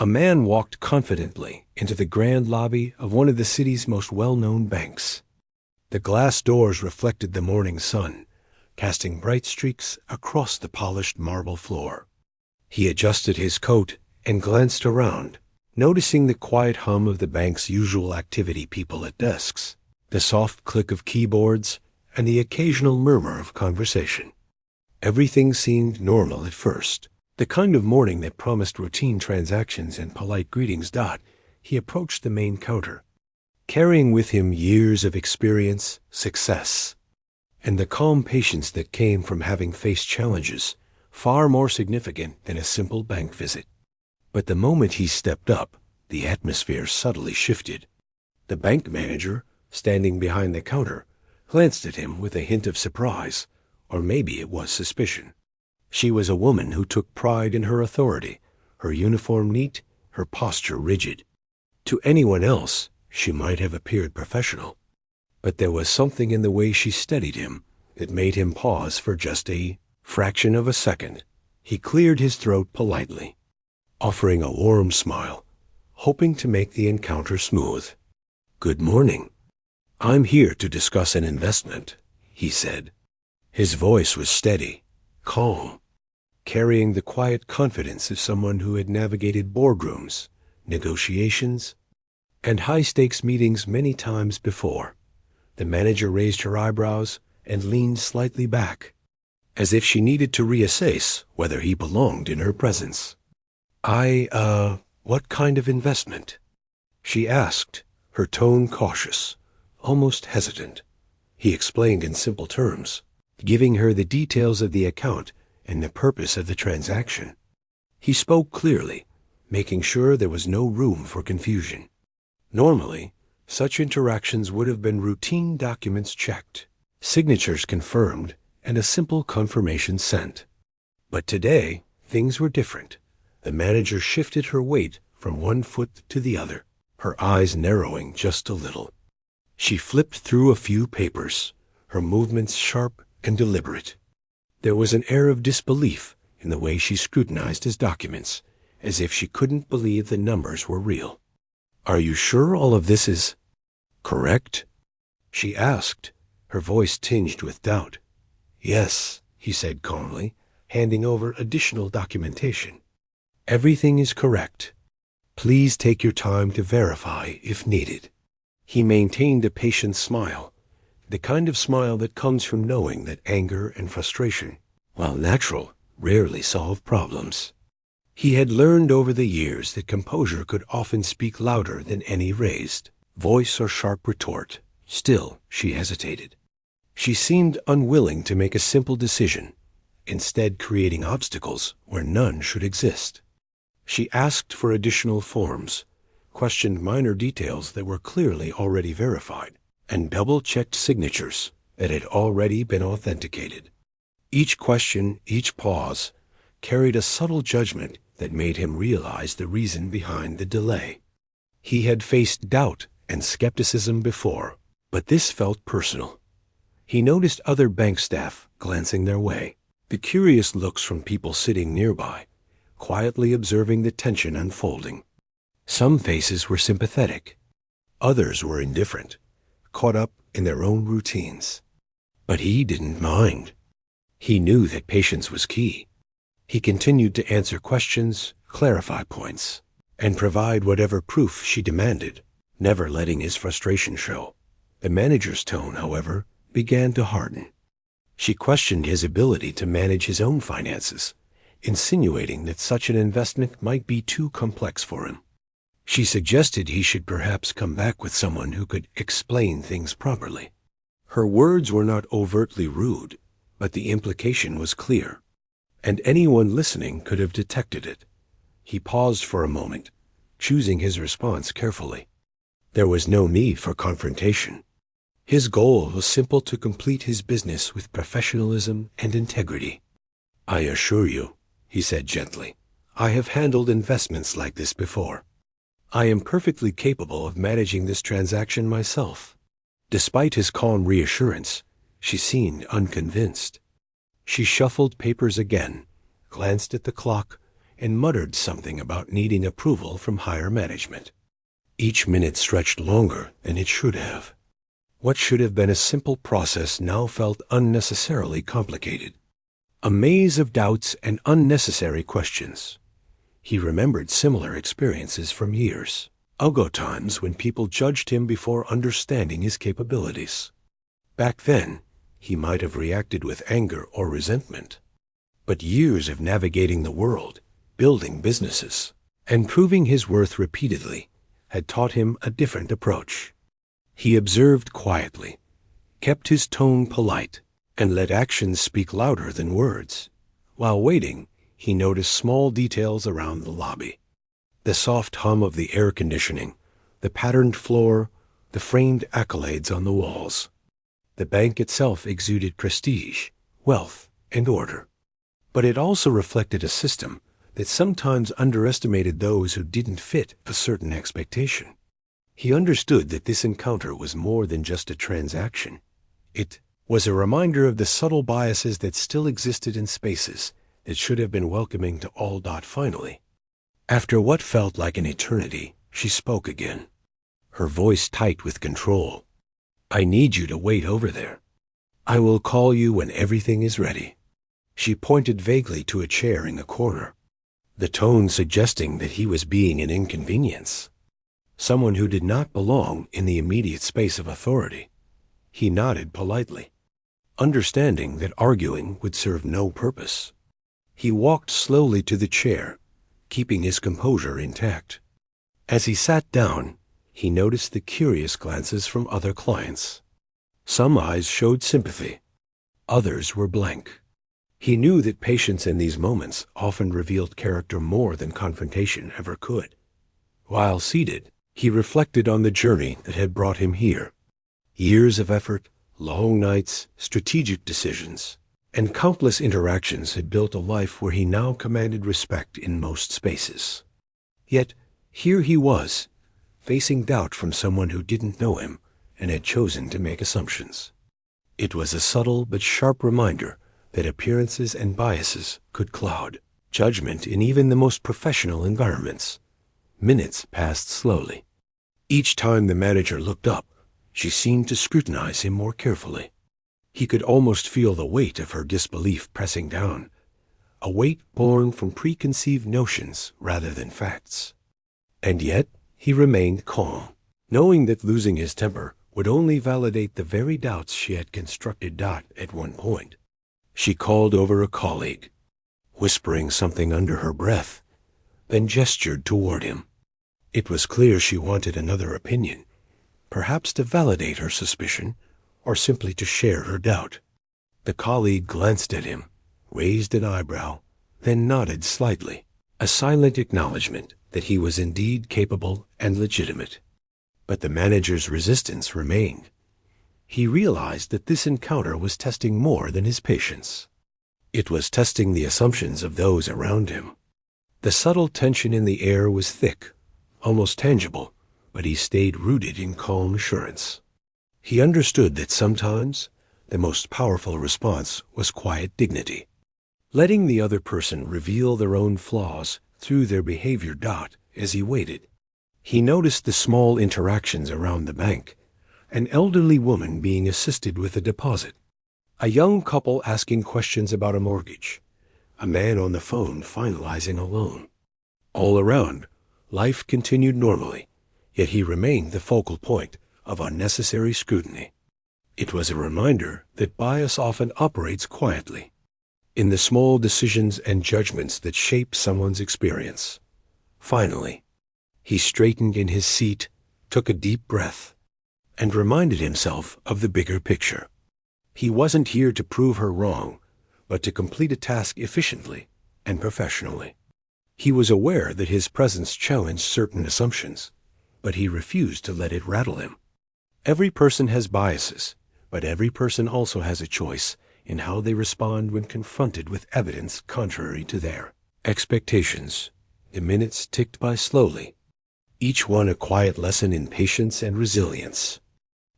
A man walked confidently into the grand lobby of one of the city's most well-known banks. The glass doors reflected the morning sun, casting bright streaks across the polished marble floor. He adjusted his coat and glanced around, noticing the quiet hum of the bank's usual activity people at desks, the soft click of keyboards, and the occasional murmur of conversation. Everything seemed normal at first, the kind of morning that promised routine transactions and polite greetings. He approached the main counter, carrying with him years of experience, success, and the calm patience that came from having faced challenges far more significant than a simple bank visit. But the moment he stepped up, the atmosphere subtly shifted. The bank manager, standing behind the counter, glanced at him with a hint of surprise, or maybe it was suspicion. She was a woman who took pride in her authority, her uniform neat, her posture rigid. To anyone else, she might have appeared professional, but there was something in the way she steadied him that made him pause for just a fraction of a second. He cleared his throat politely, offering a warm smile, hoping to make the encounter smooth. "Good morning. I'm here to discuss an investment," he said. His voice was steady, calm, carrying the quiet confidence of someone who had navigated boardrooms, negotiations, and high-stakes meetings many times before. The manager raised her eyebrows and leaned slightly back, as if she needed to reassess whether he belonged in her presence. What kind of investment?" she asked, her tone cautious, almost hesitant. He explained in simple terms, giving her the details of the account and the purpose of the transaction. He spoke clearly, making sure there was no room for confusion. Normally, such interactions would have been routine documents checked, signatures confirmed, and a simple confirmation sent. But today, things were different. The manager shifted her weight from one foot to the other, her eyes narrowing just a little. She flipped through a few papers, her movements sharp and deliberate. There was an air of disbelief in the way she scrutinized his documents, as if she couldn't believe the numbers were real. "Are you sure all of this is correct?" she asked, her voice tinged with doubt. "Yes," he said calmly, handing over additional documentation. "Everything is correct. Please take your time to verify if needed." He maintained a patient smile, the kind of smile that comes from knowing that anger and frustration, while natural, rarely solve problems. He had learned over the years that composure could often speak louder than any raised voice or sharp retort. Still, she hesitated. She seemed unwilling to make a simple decision, instead creating obstacles where none should exist. She asked for additional forms, questioned minor details that were clearly already verified, and double-checked signatures that had already been authenticated. Each question, each pause, carried a subtle judgment that made him realize the reason behind the delay. He had faced doubt and skepticism before, but this felt personal. He noticed other bank staff glancing their way, the curious looks from people sitting nearby, quietly observing the tension unfolding. Some faces were sympathetic. Others were indifferent, caught up in their own routines. But he didn't mind. He knew that patience was key. He continued to answer questions, clarify points, and provide whatever proof she demanded, never letting his frustration show. The manager's tone, however, began to harden. She questioned his ability to manage his own finances, insinuating that such an investment might be too complex for him. She suggested he should perhaps come back with someone who could explain things properly. Her words were not overtly rude, but the implication was clear, and anyone listening could have detected it. He paused for a moment, choosing his response carefully. There was no need for confrontation. His goal was simple: to complete his business with professionalism and integrity. "I assure you," he said gently, "I have handled investments like this before. I am perfectly capable of managing this transaction myself." Despite his calm reassurance, she seemed unconvinced. She shuffled papers again, glanced at the clock, and muttered something about needing approval from higher management. Each minute stretched longer than it should have. What should have been a simple process now felt unnecessarily complicated. A maze of doubts and unnecessary questions. He remembered similar experiences from years ago, times when people judged him before understanding his capabilities. Back then, he might have reacted with anger or resentment. But years of navigating the world, building businesses, and proving his worth repeatedly had taught him a different approach. He observed quietly, kept his tone polite, and let actions speak louder than words. While waiting, he noticed small details around the lobby. The soft hum of the air conditioning, the patterned floor, the framed accolades on the walls. The bank itself exuded prestige, wealth, and order. But it also reflected a system that sometimes underestimated those who didn't fit a certain expectation. He understood that this encounter was more than just a transaction. It was a reminder of the subtle biases that still existed in spaces that should have been welcoming to all. Finally, after what felt like an eternity, she spoke again, her voice tight with control. "I need you to wait over there. I will call you when everything is ready." She pointed vaguely to a chair in the corner, the tone suggesting that he was being an inconvenience, someone who did not belong in the immediate space of authority. He nodded politely, understanding that arguing would serve no purpose. He walked slowly to the chair, keeping his composure intact. As he sat down, he noticed the curious glances from other clients. Some eyes showed sympathy, others were blank. He knew that patience in these moments often revealed character more than confrontation ever could. While seated, he reflected on the journey that had brought him here. Years of effort, long nights, strategic decisions, and countless interactions had built a life where he now commanded respect in most spaces. Yet, here he was, facing doubt from someone who didn't know him and had chosen to make assumptions. It was a subtle but sharp reminder that appearances and biases could cloud judgment in even the most professional environments. Minutes passed slowly. Each time the manager looked up, she seemed to scrutinize him more carefully. He could almost feel the weight of her disbelief pressing down, a weight born from preconceived notions rather than facts. And yet, he remained calm, knowing that losing his temper would only validate the very doubts she had constructed. At one point, she called over a colleague, whispering something under her breath, then gestured toward him. It was clear she wanted another opinion, perhaps to validate her suspicion, or simply to share her doubt. The colleague glanced at him, raised an eyebrow, then nodded slightly, a silent acknowledgement that he was indeed capable and legitimate. But the manager's resistance remained. He realized that this encounter was testing more than his patience. It was testing the assumptions of those around him. The subtle tension in the air was thick, almost tangible, but he stayed rooted in calm assurance. He understood that sometimes the most powerful response was quiet dignity, letting the other person reveal their own flaws through their behavior. As he waited, he noticed the small interactions around the bank, an elderly woman being assisted with a deposit, a young couple asking questions about a mortgage, a man on the phone finalizing a loan. All around, life continued normally, yet he remained the focal point of unnecessary scrutiny. It was a reminder that bias often operates quietly, in the small decisions and judgments that shape someone's experience. Finally, he straightened in his seat, took a deep breath, and reminded himself of the bigger picture. He wasn't here to prove her wrong, but to complete a task efficiently and professionally. He was aware that his presence challenged certain assumptions, but he refused to let it rattle him. Every person has biases, but every person also has a choice in how they respond when confronted with evidence contrary to their expectations. The minutes ticked by slowly, each one a quiet lesson in patience and resilience.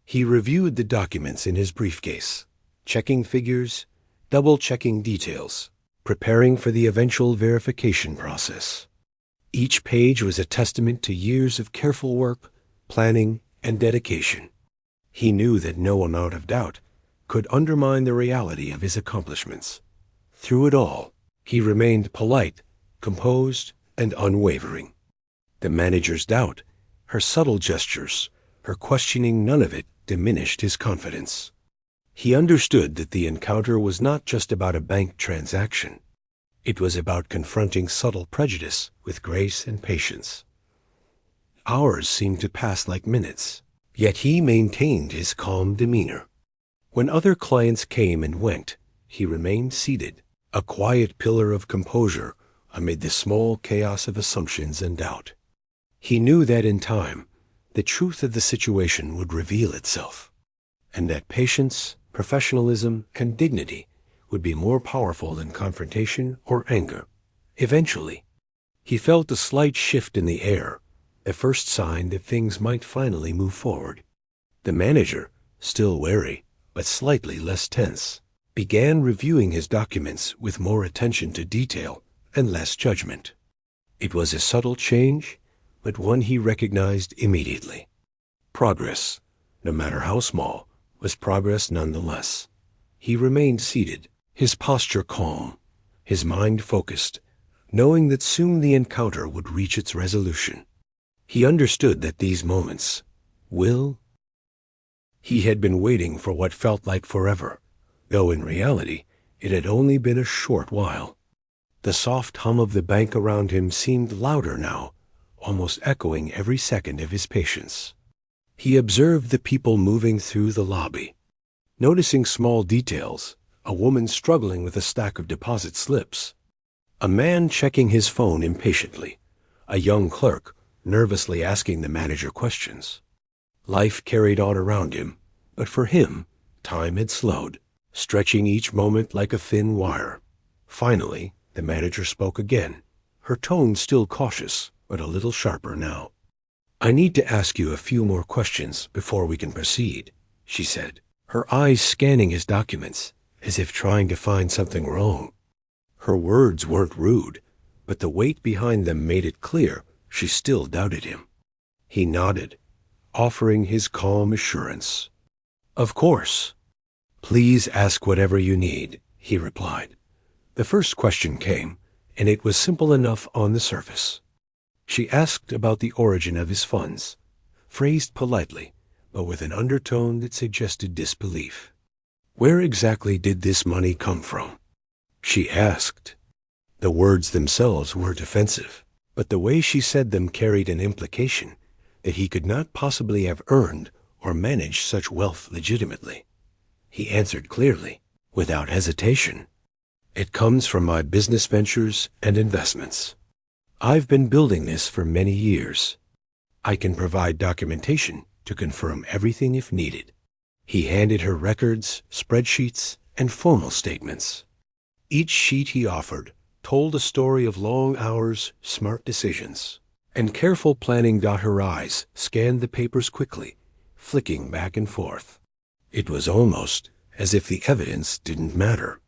He reviewed the documents in his briefcase, checking figures, double-checking details, preparing for the eventual verification process. Each page was a testament to years of careful work, planning, and dedication. He knew that no amount of doubt could undermine the reality of his accomplishments. Through it all, he remained polite, composed, and unwavering. The manager's doubt, her subtle gestures, her questioning, none of it diminished his confidence. He understood that the encounter was not just about a bank transaction. It was about confronting subtle prejudice with grace and patience. Hours seemed to pass like minutes, yet he maintained his calm demeanor. When other clients came and went, he remained seated, a quiet pillar of composure amid the small chaos of assumptions and doubt. He knew that in time, the truth of the situation would reveal itself, and that patience, professionalism, and dignity would be more powerful than confrontation or anger. Eventually, he felt a slight shift in the air, a first sign that things might finally move forward. The manager, still wary, but slightly less tense, began reviewing his documents with more attention to detail and less judgment. It was a subtle change, but one he recognized immediately. Progress, no matter how small, was progress nonetheless. He remained seated, his posture calm, his mind focused, knowing that soon the encounter would reach its resolution. He understood that these moments He had been waiting for what felt like forever, though in reality it had only been a short while. The soft hum of the bank around him seemed louder now, almost echoing every second of his patience. He observed the people moving through the lobby, noticing small details, a woman struggling with a stack of deposit slips, a man checking his phone impatiently, a young clerk nervously asking the manager questions. Life carried on around him, but for him, time had slowed, stretching each moment like a thin wire. Finally, the manager spoke again, her tone still cautious, but a little sharper now. "I need to ask you a few more questions before we can proceed," she said, her eyes scanning his documents, as if trying to find something wrong. Her words weren't rude, but the weight behind them made it clear she still doubted him. He nodded, offering his calm assurance. "Of course. Please ask whatever you need," he replied. The first question came, and it was simple enough on the surface. She asked about the origin of his funds, phrased politely, but with an undertone that suggested disbelief. Where exactly did this money come from? She asked. The words themselves were defensive, but the way she said them carried an implication that he could not possibly have earned or managed such wealth legitimately. He answered clearly, without hesitation. "It comes from my business ventures and investments. I've been building this for many years. I can provide documentation to confirm everything if needed." He handed her records, spreadsheets, and formal statements. Each sheet he offered told a story of long hours, smart decisions, and careful planning. Her eyes scanned the papers quickly, flicking back and forth. It was almost as if the evidence didn't matter.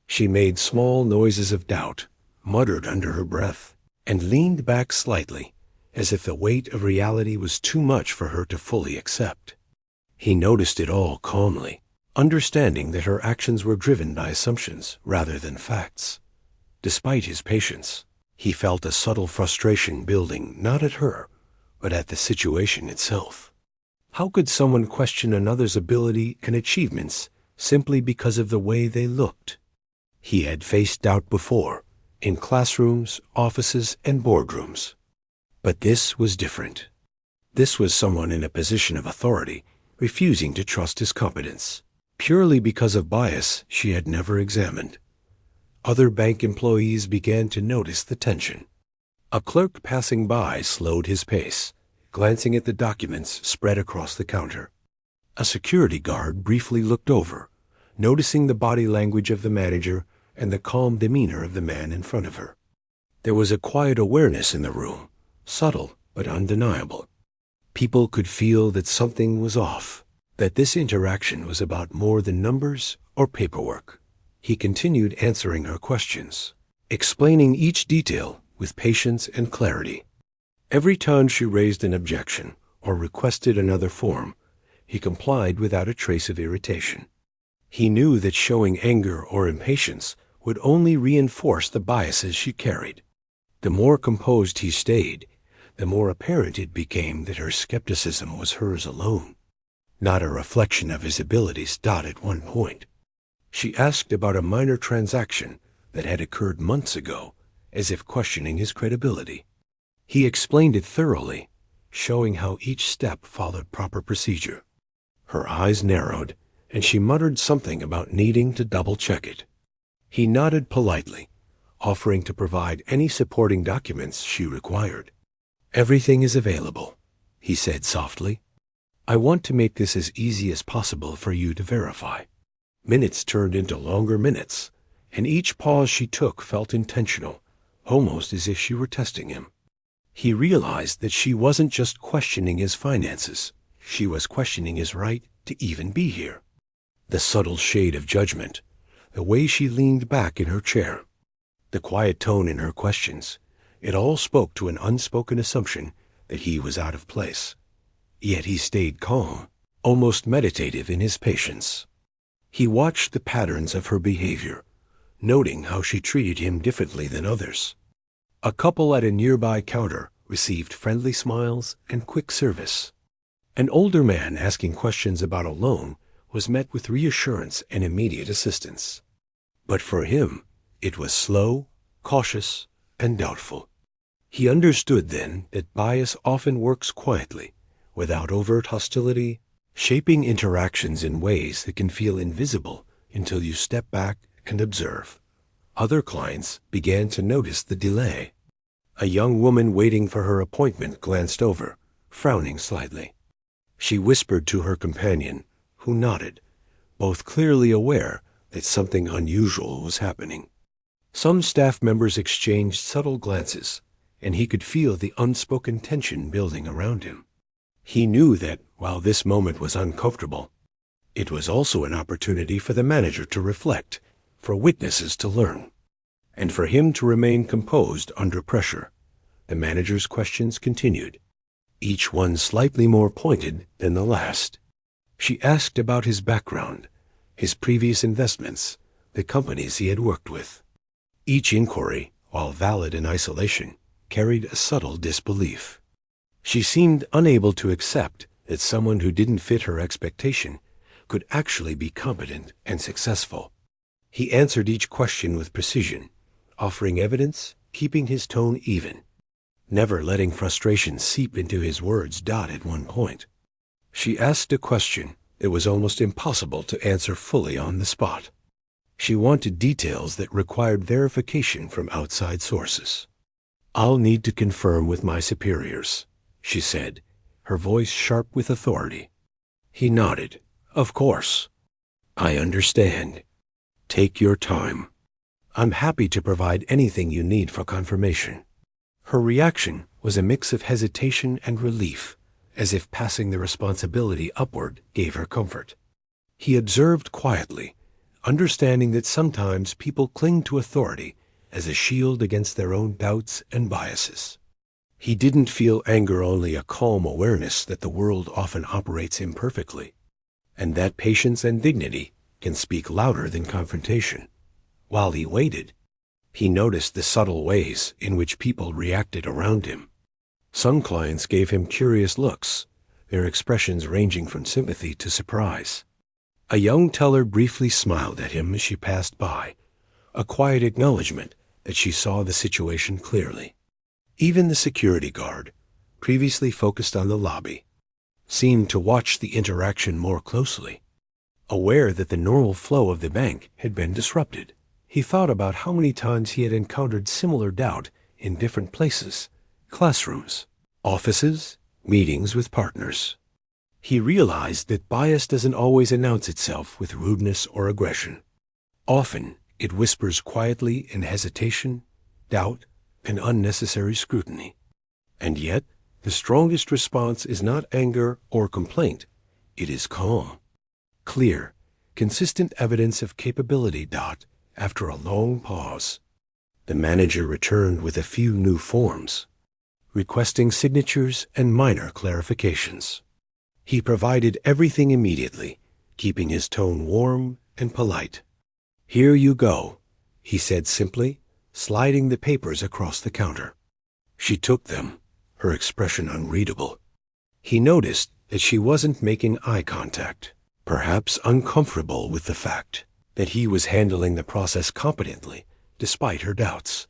She made small noises of doubt, muttered under her breath, and leaned back slightly, as if the weight of reality was too much for her to fully accept. He noticed it all calmly, understanding that her actions were driven by assumptions rather than facts. Despite his patience, he felt a subtle frustration building not at her, but at the situation itself. How could someone question another's ability and achievements simply because of the way they looked? He had faced doubt before, in classrooms, offices, and boardrooms. But this was different. This was someone in a position of authority, refusing to trust his competence, purely because of bias she had never examined. Other bank employees began to notice the tension. A clerk passing by slowed his pace, glancing at the documents spread across the counter. A security guard briefly looked over, noticing the body language of the manager and the calm demeanor of the man in front of her. There was a quiet awareness in the room, subtle but undeniable. People could feel that something was off, that this interaction was about more than numbers or paperwork. He continued answering her questions, explaining each detail with patience and clarity. Every time she raised an objection or requested another form, he complied without a trace of irritation. He knew that showing anger or impatience would only reinforce the biases she carried. The more composed he stayed, the more apparent it became that her skepticism was hers alone, not a reflection of his abilities. At one point, she asked about a minor transaction that had occurred months ago, as if questioning his credibility. He explained it thoroughly, showing how each step followed proper procedure. Her eyes narrowed, and she muttered something about needing to double-check it. He nodded politely, offering to provide any supporting documents she required. "Everything is available," he said softly. "I want to make this as easy as possible for you to verify." Minutes turned into longer minutes, and each pause she took felt intentional, almost as if she were testing him. He realized that she wasn't just questioning his finances, she was questioning his right to even be here. The subtle shade of judgment, the way she leaned back in her chair, the quiet tone in her questions, it all spoke to an unspoken assumption that he was out of place. Yet he stayed calm, almost meditative in his patience. He watched the patterns of her behavior, noting how she treated him differently than others. A couple at a nearby counter received friendly smiles and quick service. An older man asking questions about a loan was met with reassurance and immediate assistance. But for him, it was slow, cautious, and doubtful. He understood then that bias often works quietly, without overt hostility, shaping interactions in ways that can feel invisible until you step back and observe. Other clients began to notice the delay. A young woman waiting for her appointment glanced over, frowning slightly. She whispered to her companion, who nodded, both clearly aware that something unusual was happening. Some staff members exchanged subtle glances, and he could feel the unspoken tension building around him. He knew that, while this moment was uncomfortable, it was also an opportunity for the manager to reflect, for witnesses to learn, and for him to remain composed under pressure. The manager's questions continued, each one slightly more pointed than the last. She asked about his background, his previous investments, the companies he had worked with. Each inquiry, while valid in isolation, carried a subtle disbelief. She seemed unable to accept that someone who didn't fit her expectation could actually be competent and successful. He answered each question with precision, offering evidence, keeping his tone even, never letting frustration seep into his words. At one point, she asked a question that was almost impossible to answer fully on the spot. She wanted details that required verification from outside sources. "I'll need to confirm with my superiors," she said, her voice sharp with authority. He nodded. "Of course. I understand. Take your time. I'm happy to provide anything you need for confirmation." Her reaction was a mix of hesitation and relief, as if passing the responsibility upward gave her comfort. He observed quietly, understanding that sometimes people cling to authority as a shield against their own doubts and biases. He didn't feel anger, only a calm awareness that the world often operates imperfectly, and that patience and dignity can speak louder than confrontation. While he waited, he noticed the subtle ways in which people reacted around him. Some clients gave him curious looks, their expressions ranging from sympathy to surprise. A young teller briefly smiled at him as she passed by, a quiet acknowledgement that she saw the situation clearly. Even the security guard, previously focused on the lobby, seemed to watch the interaction more closely. Aware that the normal flow of the bank had been disrupted, he thought about how many times he had encountered similar doubt in different places: classrooms, offices, meetings with partners. He realized that bias doesn't always announce itself with rudeness or aggression. Often, it whispers quietly in hesitation, doubt, and unnecessary scrutiny. And yet, the strongest response is not anger or complaint. It is calm, clear, consistent evidence of capability. After a long pause, the manager returned with a few new forms, requesting signatures and minor clarifications. He provided everything immediately, keeping his tone warm and polite. "Here you go," he said simply, sliding the papers across the counter. She took them, her expression unreadable. He noticed that she wasn't making eye contact, perhaps uncomfortable with the fact that he was handling the process competently, despite her doubts.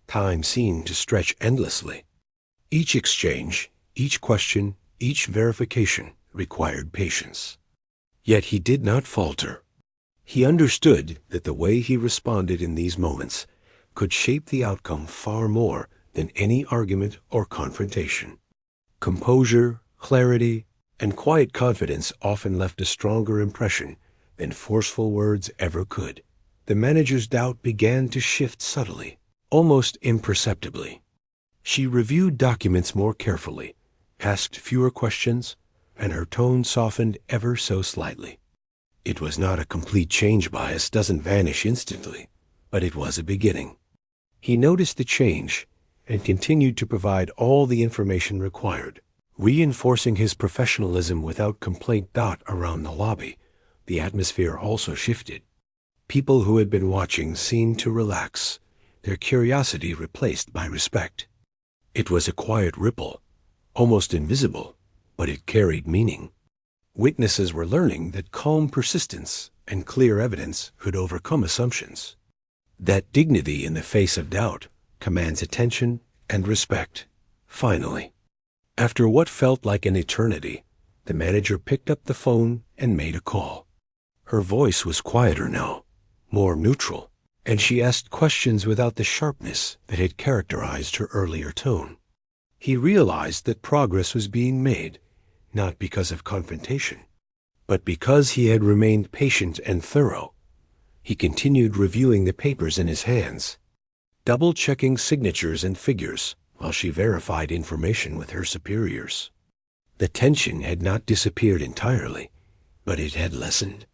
Time seemed to stretch endlessly. Each exchange, each question, each verification required patience. Yet he did not falter. He understood that the way he responded in these moments could shape the outcome far more than any argument or confrontation. Composure, clarity, and quiet confidence often left a stronger impression than forceful words ever could. The manager's doubt began to shift subtly, almost imperceptibly. She reviewed documents more carefully, asked fewer questions, and her tone softened ever so slightly. It was not a complete change. Bias doesn't vanish instantly, but it was a beginning. He noticed the change and continued to provide all the information required, reinforcing his professionalism without complaint. Around the lobby, the atmosphere also shifted. People who had been watching seemed to relax, their curiosity replaced by respect. It was a quiet ripple, almost invisible, but it carried meaning. Witnesses were learning that calm persistence and clear evidence could overcome assumptions, that dignity in the face of doubt commands attention and respect. Finally, after what felt like an eternity, the manager picked up the phone and made a call. Her voice was quieter now, more neutral, and she asked questions without the sharpness that had characterized her earlier tone. He realized that progress was being made, not because of confrontation, but because he had remained patient and thorough. He continued reviewing the papers in his hands, double-checking signatures and figures while she verified information with her superiors. The tension had not disappeared entirely, but it had lessened.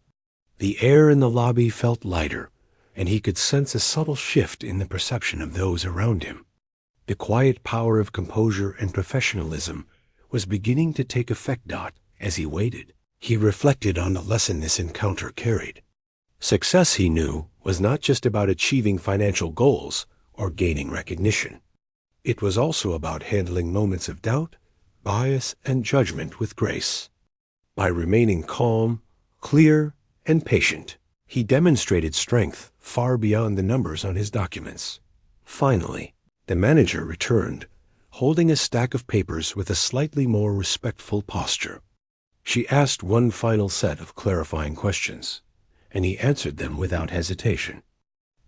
The air in the lobby felt lighter, and he could sense a subtle shift in the perception of those around him. The quiet power of composure and professionalism was beginning to take effect. As he waited, he reflected on the lesson this encounter carried. Success, he knew, was not just about achieving financial goals or gaining recognition. It was also about handling moments of doubt, bias, and judgment with grace. By remaining calm, clear, and patient, he demonstrated strength far beyond the numbers on his documents. Finally, the manager returned, holding a stack of papers with a slightly more respectful posture. She asked one final set of clarifying questions, and he answered them without hesitation.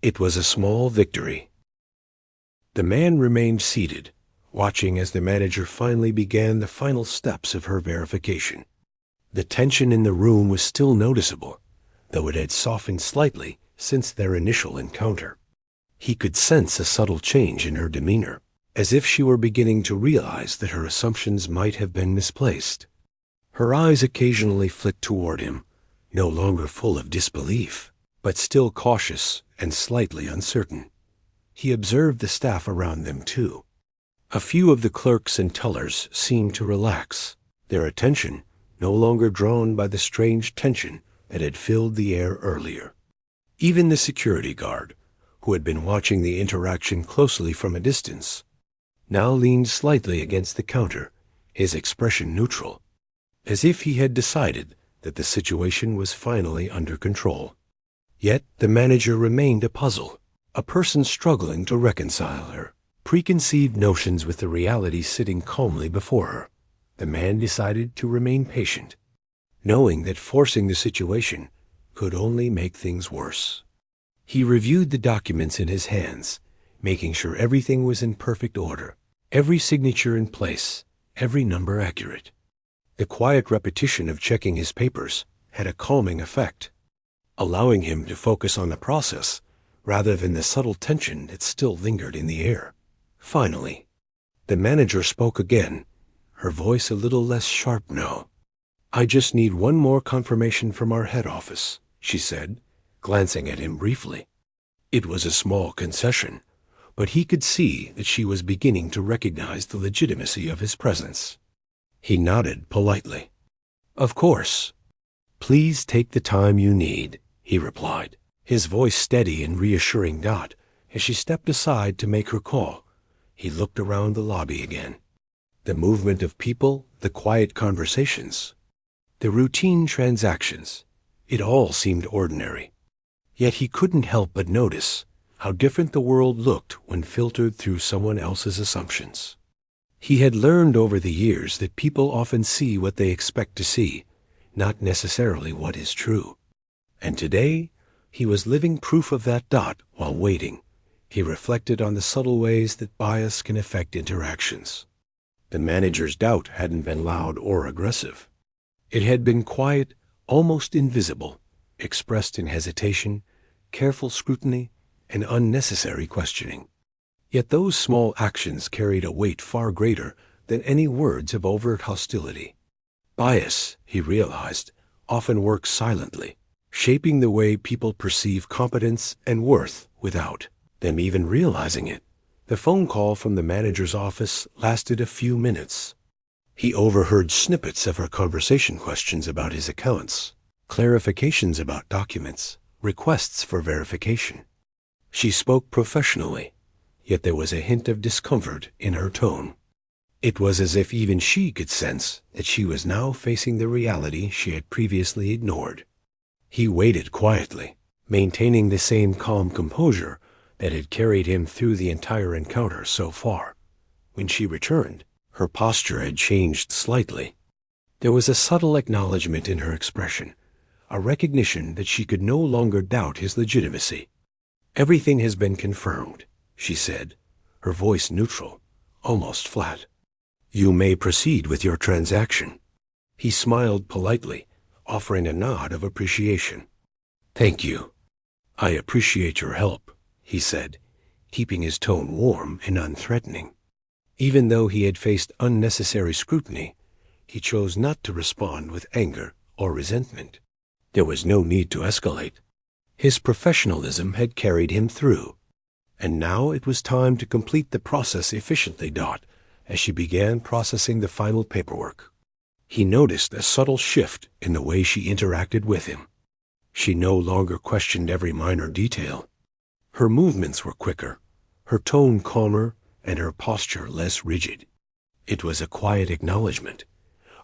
It was a small victory. The man remained seated, watching as the manager finally began the final steps of her verification. The tension in the room was still noticeable, though it had softened slightly since their initial encounter. He could sense a subtle change in her demeanor, as if she were beginning to realize that her assumptions might have been misplaced. Her eyes occasionally flicked toward him, no longer full of disbelief, but still cautious and slightly uncertain. He observed the staff around them, too. A few of the clerks and tellers seemed to relax, their attention no longer drawn by the strange tension that had filled the air earlier. Even the security guard, who had been watching the interaction closely from a distance, now leaned slightly against the counter, his expression neutral, as if he had decided that the situation was finally under control. Yet the manager remained a puzzle, a person struggling to reconcile her preconceived notions with the reality sitting calmly before her. The man decided to remain patient, knowing that forcing the situation could only make things worse. He reviewed the documents in his hands, making sure everything was in perfect order, every signature in place, every number accurate. The quiet repetition of checking his papers had a calming effect, allowing him to focus on the process rather than the subtle tension that still lingered in the air. Finally, the manager spoke again, her voice a little less sharp now. "I just need one more confirmation from our head office, she said, glancing at him briefly. It was a small concession, but he could see that she was beginning to recognize the legitimacy of his presence. He nodded politely. Of course. Please take the time you need, he replied, his voice steady and reassuring. As she stepped aside to make her call, he looked around the lobby again. The movement of people, the quiet conversations, the routine transactions, it all seemed ordinary. Yet he couldn't help but notice how different the world looked when filtered through someone else's assumptions. He had learned over the years that people often see what they expect to see, not necessarily what is true. And today, he was living proof of that. While waiting, he reflected on the subtle ways that bias can affect interactions. The manager's doubt hadn't been loud or aggressive. It had been quiet, almost invisible, expressed in hesitation, careful scrutiny, and unnecessary questioning. Yet those small actions carried a weight far greater than any words of overt hostility. Bias, he realized, often works silently, shaping the way people perceive competence and worth without them even realizing it. The phone call from the manager's office lasted a few minutes. He overheard snippets of her conversation, questions about his accounts, clarifications about documents, requests for verification. She spoke professionally, yet there was a hint of discomfort in her tone. It was as if even she could sense that she was now facing the reality she had previously ignored. He waited quietly, maintaining the same calm composure that had carried him through the entire encounter so far. When she returned, her posture had changed slightly. There was a subtle acknowledgement in her expression, a recognition that she could no longer doubt his legitimacy. Everything has been confirmed, she said, her voice neutral, almost flat. You may proceed with your transaction. He smiled politely, offering a nod of appreciation. Thank you. I appreciate your help, he said, keeping his tone warm and unthreatening. Even though he had faced unnecessary scrutiny, he chose not to respond with anger or resentment. There was no need to escalate. His professionalism had carried him through, and now it was time to complete the process efficiently. As she began processing the final paperwork, he noticed a subtle shift in the way she interacted with him. She no longer questioned every minor detail. Her movements were quicker, her tone calmer, and her posture less rigid. It was a quiet acknowledgement,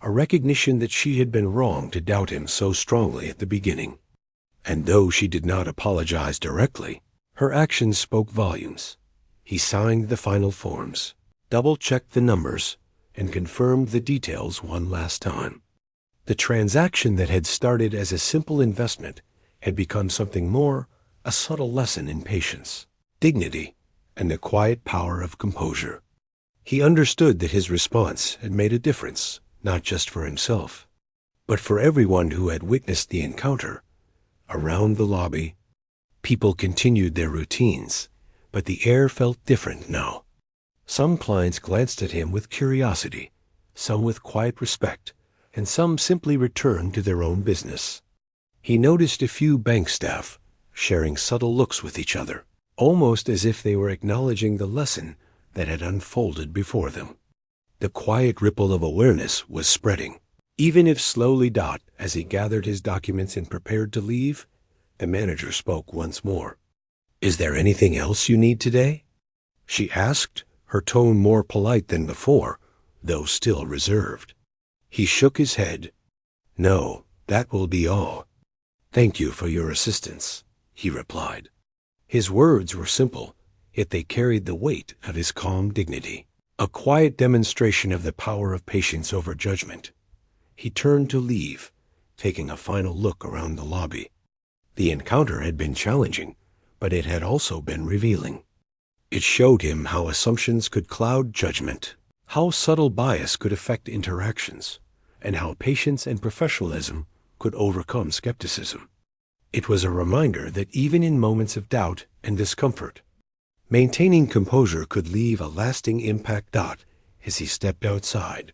a recognition that she had been wrong to doubt him so strongly at the beginning. And though she did not apologize directly, her actions spoke volumes. He signed the final forms, double-checked the numbers, and confirmed the details one last time. The transaction that had started as a simple investment had become something more, a subtle lesson in patience, dignity, and the quiet power of composure. He understood that his response had made a difference, not just for himself, but for everyone who had witnessed the encounter. Around the lobby, people continued their routines, but the air felt different now. Some clients glanced at him with curiosity, some with quiet respect, and some simply returned to their own business. He noticed a few bank staff sharing subtle looks with each other, almost as if they were acknowledging the lesson that had unfolded before them. The quiet ripple of awareness was spreading, even if slowly. As he gathered his documents and prepared to leave, the manager spoke once more. Is there anything else you need today? She asked, her tone more polite than before, though still reserved. He shook his head. No, that will be all. Thank you for your assistance, he replied. His words were simple, yet they carried the weight of his calm dignity, a quiet demonstration of the power of patience over judgment. He turned to leave, taking a final look around the lobby. The encounter had been challenging, but it had also been revealing. It showed him how assumptions could cloud judgment, how subtle bias could affect interactions, and how patience and professionalism could overcome skepticism. It was a reminder that even in moments of doubt and discomfort, maintaining composure could leave a lasting impact. As he stepped outside,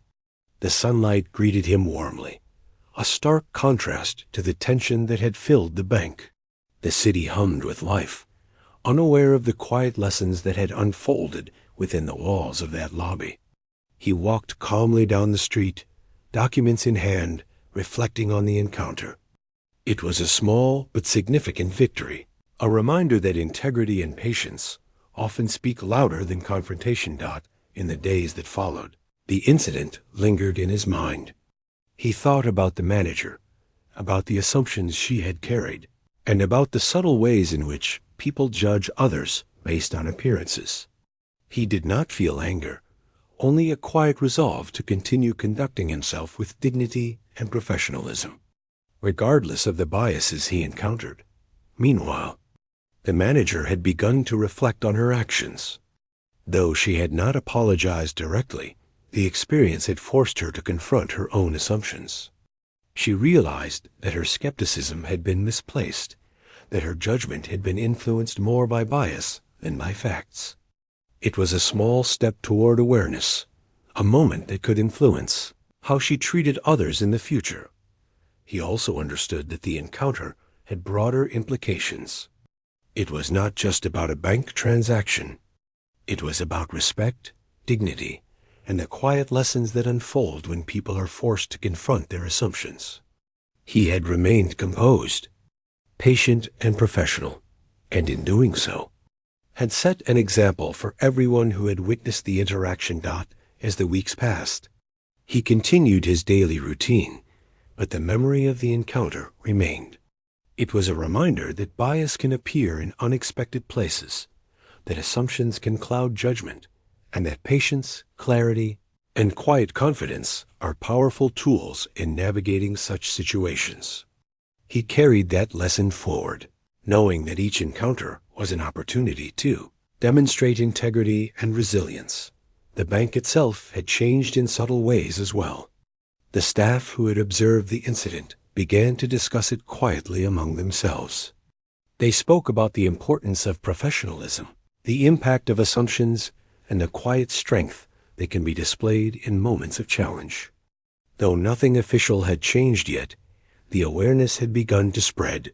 the sunlight greeted him warmly, a stark contrast to the tension that had filled the bank. The city hummed with life, unaware of the quiet lessons that had unfolded within the walls of that lobby. He walked calmly down the street, documents in hand, reflecting on the encounter. It was a small but significant victory, a reminder that integrity and patience often speak louder than confrontation. In the days that followed, the incident lingered in his mind. He thought about the manager, about the assumptions she had carried, and about the subtle ways in which people judge others based on appearances. He did not feel anger, only a quiet resolve to continue conducting himself with dignity and professionalism, regardless of the biases he encountered. Meanwhile, the manager had begun to reflect on her actions. Though she had not apologized directly, the experience had forced her to confront her own assumptions. She realized that her skepticism had been misplaced, that her judgment had been influenced more by bias than by facts. It was a small step toward awareness, a moment that could influence how she treated others in the future. He also understood that the encounter had broader implications. It was not just about a bank transaction. It was about respect, dignity, and the quiet lessons that unfold when people are forced to confront their assumptions. He had remained composed, patient, and professional, and in doing so, had set an example for everyone who had witnessed the interaction. As the weeks passed, he continued his daily routine, but the memory of the encounter remained. It was a reminder that bias can appear in unexpected places, that assumptions can cloud judgment, and that patience, clarity, and quiet confidence are powerful tools in navigating such situations. He carried that lesson forward, knowing that each encounter was an opportunity to demonstrate integrity and resilience. The bank itself had changed in subtle ways as well. The staff who had observed the incident began to discuss it quietly among themselves. They spoke about the importance of professionalism, the impact of assumptions, and the quiet strength that can be displayed in moments of challenge. Though nothing official had changed yet, the awareness had begun to spread.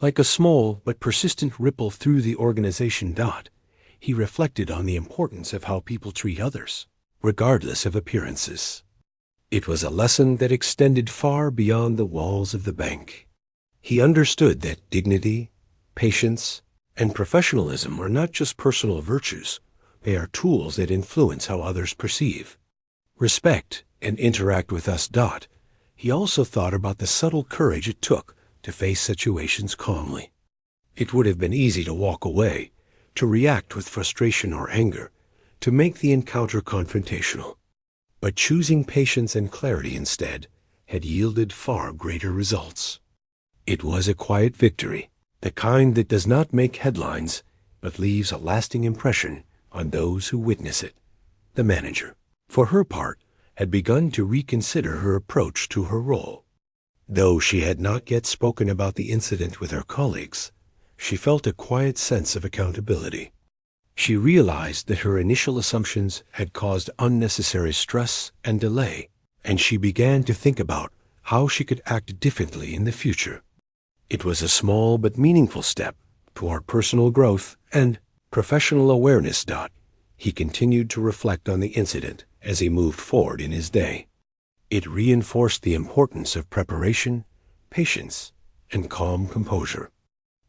Like a small but persistent ripple through the organization. He reflected on the importance of how people treat others, regardless of appearances. It was a lesson that extended far beyond the walls of the bank. He understood that dignity, patience, and professionalism are not just personal virtues. They are tools that influence how others perceive, respect, and interact with us. He also thought about the subtle courage it took to face situations calmly. It would have been easy to walk away, to react with frustration or anger, to make the encounter confrontational. But choosing patience and clarity instead had yielded far greater results. It was a quiet victory, the kind that does not make headlines, but leaves a lasting impression on those who witness it. The manager, for her part, had begun to reconsider her approach to her role. Though she had not yet spoken about the incident with her colleagues, she felt a quiet sense of accountability. She realized that her initial assumptions had caused unnecessary stress and delay, and she began to think about how she could act differently in the future. It was a small but meaningful step toward personal growth and professional awareness. He continued to reflect on the incident as he moved forward in his day. It reinforced the importance of preparation, patience, and calm composure.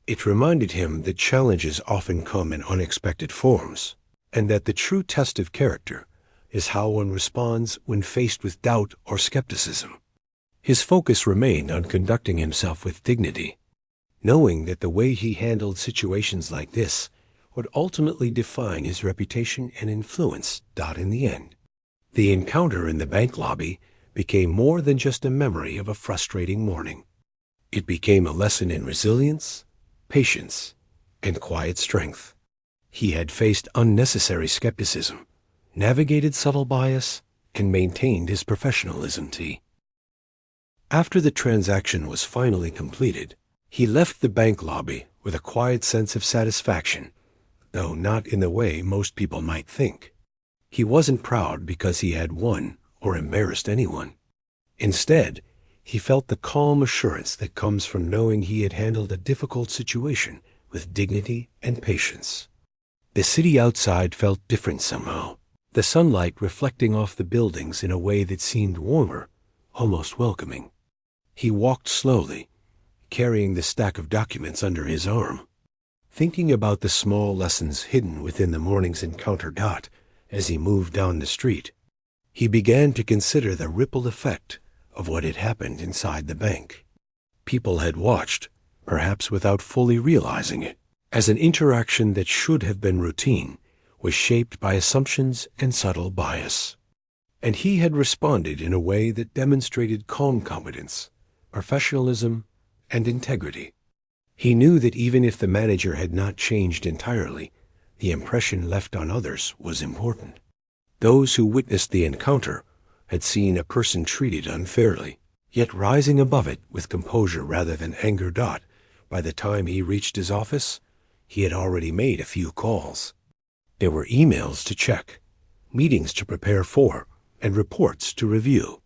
It reminded him that challenges often come in unexpected forms, and that the true test of character is how one responds when faced with doubt or skepticism. His focus remained on conducting himself with dignity, knowing that the way he handled situations like this would ultimately define his reputation and influence. In the end, the encounter in the bank lobby became more than just a memory of a frustrating morning. It became a lesson in resilience, patience, and quiet strength. He had faced unnecessary skepticism, navigated subtle bias, and maintained his professionalism. After the transaction was finally completed, he left the bank lobby with a quiet sense of satisfaction, though not in the way most people might think. He wasn't proud because he had won or embarrassed anyone. Instead, He felt the calm assurance that comes from knowing he had handled a difficult situation with dignity and patience. The city outside felt different somehow, the sunlight reflecting off the buildings in a way that seemed warmer, almost welcoming. He walked slowly, carrying the stack of documents under his arm, thinking about the small lessons hidden within the morning's encounter. As he moved down the street, he began to consider the ripple effect of what had happened inside the bank. People had watched, perhaps without fully realizing it, as an interaction that should have been routine was shaped by assumptions and subtle bias. And he had responded in a way that demonstrated calm competence, professionalism, and integrity. He knew that even if the manager had not changed entirely, the impression left on others was important. Those who witnessed the encounter had seen a person treated unfairly, yet rising above it with composure rather than anger. By the time he reached his office, he had already made a few calls. There were emails to check, meetings to prepare for, and reports to review.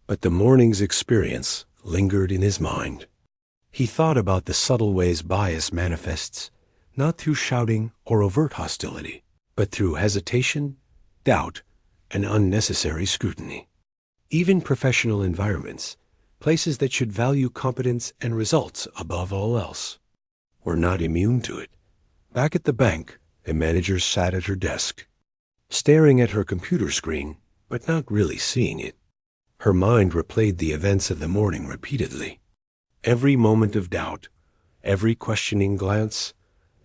But the morning's experience lingered in his mind. He thought about the subtle ways bias manifests, not through shouting or overt hostility, but through hesitation, doubt, and unnecessary scrutiny. Even professional environments, places that should value competence and results above all else, were not immune to it. Back at the bank, the manager sat at her desk, staring at her computer screen, but not really seeing it. Her mind replayed the events of the morning repeatedly. Every moment of doubt, every questioning glance,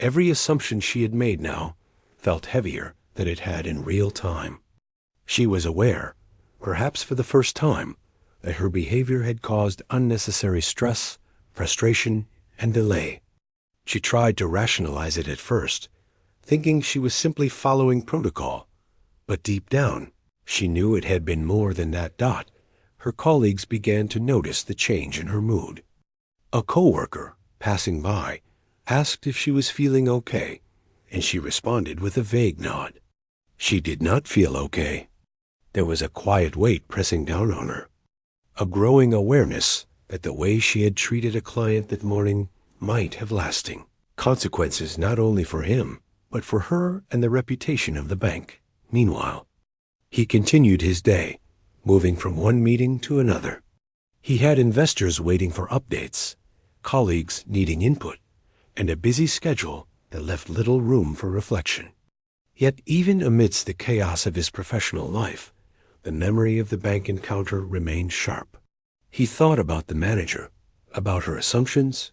every assumption she had made now felt heavier than it had in real time. She was aware, perhaps for the first time, that her behavior had caused unnecessary stress, frustration, and delay. She tried to rationalize it at first, thinking she was simply following protocol, but deep down, she knew it had been more than that. Her colleagues began to notice the change in her mood. A coworker, passing by, asked if she was feeling okay, and she responded with a vague nod. She did not feel okay. There was a quiet weight pressing down on her, a growing awareness that the way she had treated a client that morning might have lasting consequences not only for him, but for her and the reputation of the bank. Meanwhile, he continued his day, moving from one meeting to another. He had investors waiting for updates, colleagues needing input, and a busy schedule that left little room for reflection. Yet even amidst the chaos of his professional life, the memory of the bank encounter remained sharp. He thought about the manager, about her assumptions,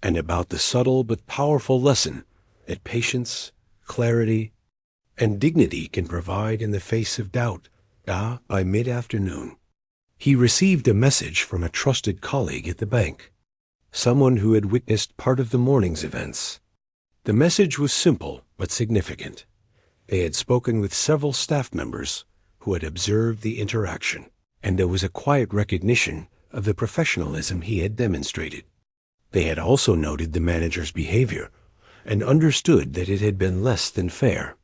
and about the subtle but powerful lesson that patience, clarity, and dignity can provide in the face of doubt. By mid-afternoon, he received a message from a trusted colleague at the bank, someone who had witnessed part of the morning's events. The message was simple but significant. They had spoken with several staff members who had observed the interaction, and there was a quiet recognition of the professionalism he had demonstrated. They had also noted the manager's behavior and understood that it had been less than fair.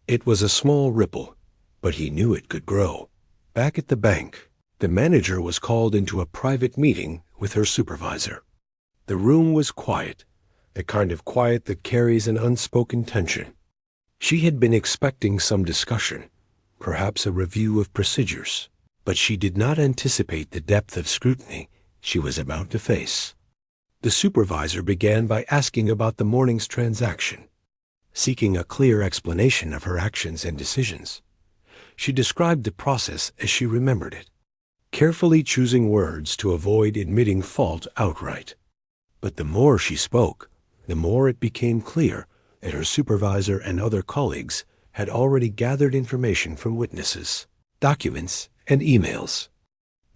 It was a small ripple, but he knew it could grow. Back at the bank, the manager was called into a private meeting with her supervisor. The room was quiet, the kind of quiet that carries an unspoken tension. She had been expecting some discussion, perhaps a review of procedures, but she did not anticipate the depth of scrutiny she was about to face. The supervisor began by asking about the morning's transaction, seeking a clear explanation of her actions and decisions. She described the process as she remembered it, carefully choosing words to avoid admitting fault outright. But the more she spoke, the more it became clear that her supervisor and other colleagues had already gathered information from witnesses, documents, and emails.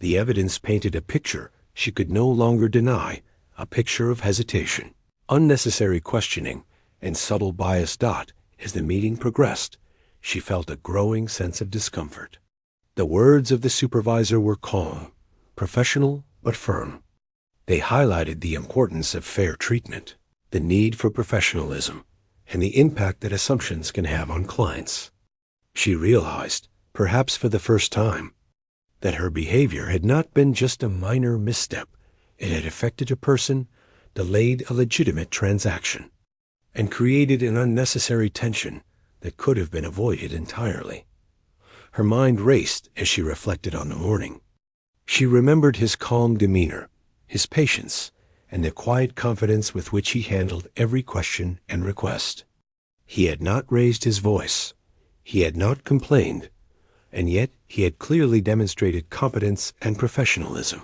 The evidence painted a picture she could no longer deny, a picture of hesitation, unnecessary questioning, and subtle bias. As the meeting progressed, she felt a growing sense of discomfort. The words of the supervisor were calm, professional, but firm. They highlighted the importance of fair treatment, the need for professionalism, and the impact that assumptions can have on clients. She realized, perhaps for the first time, that her behavior had not been just a minor misstep. It had affected a person, delayed a legitimate transaction, and created an unnecessary tension that could have been avoided entirely. Her mind raced as she reflected on the morning. She remembered his calm demeanor, his patience, and the quiet confidence with which he handled every question and request. He had not raised his voice. He had not complained, and yet he had clearly demonstrated competence and professionalism.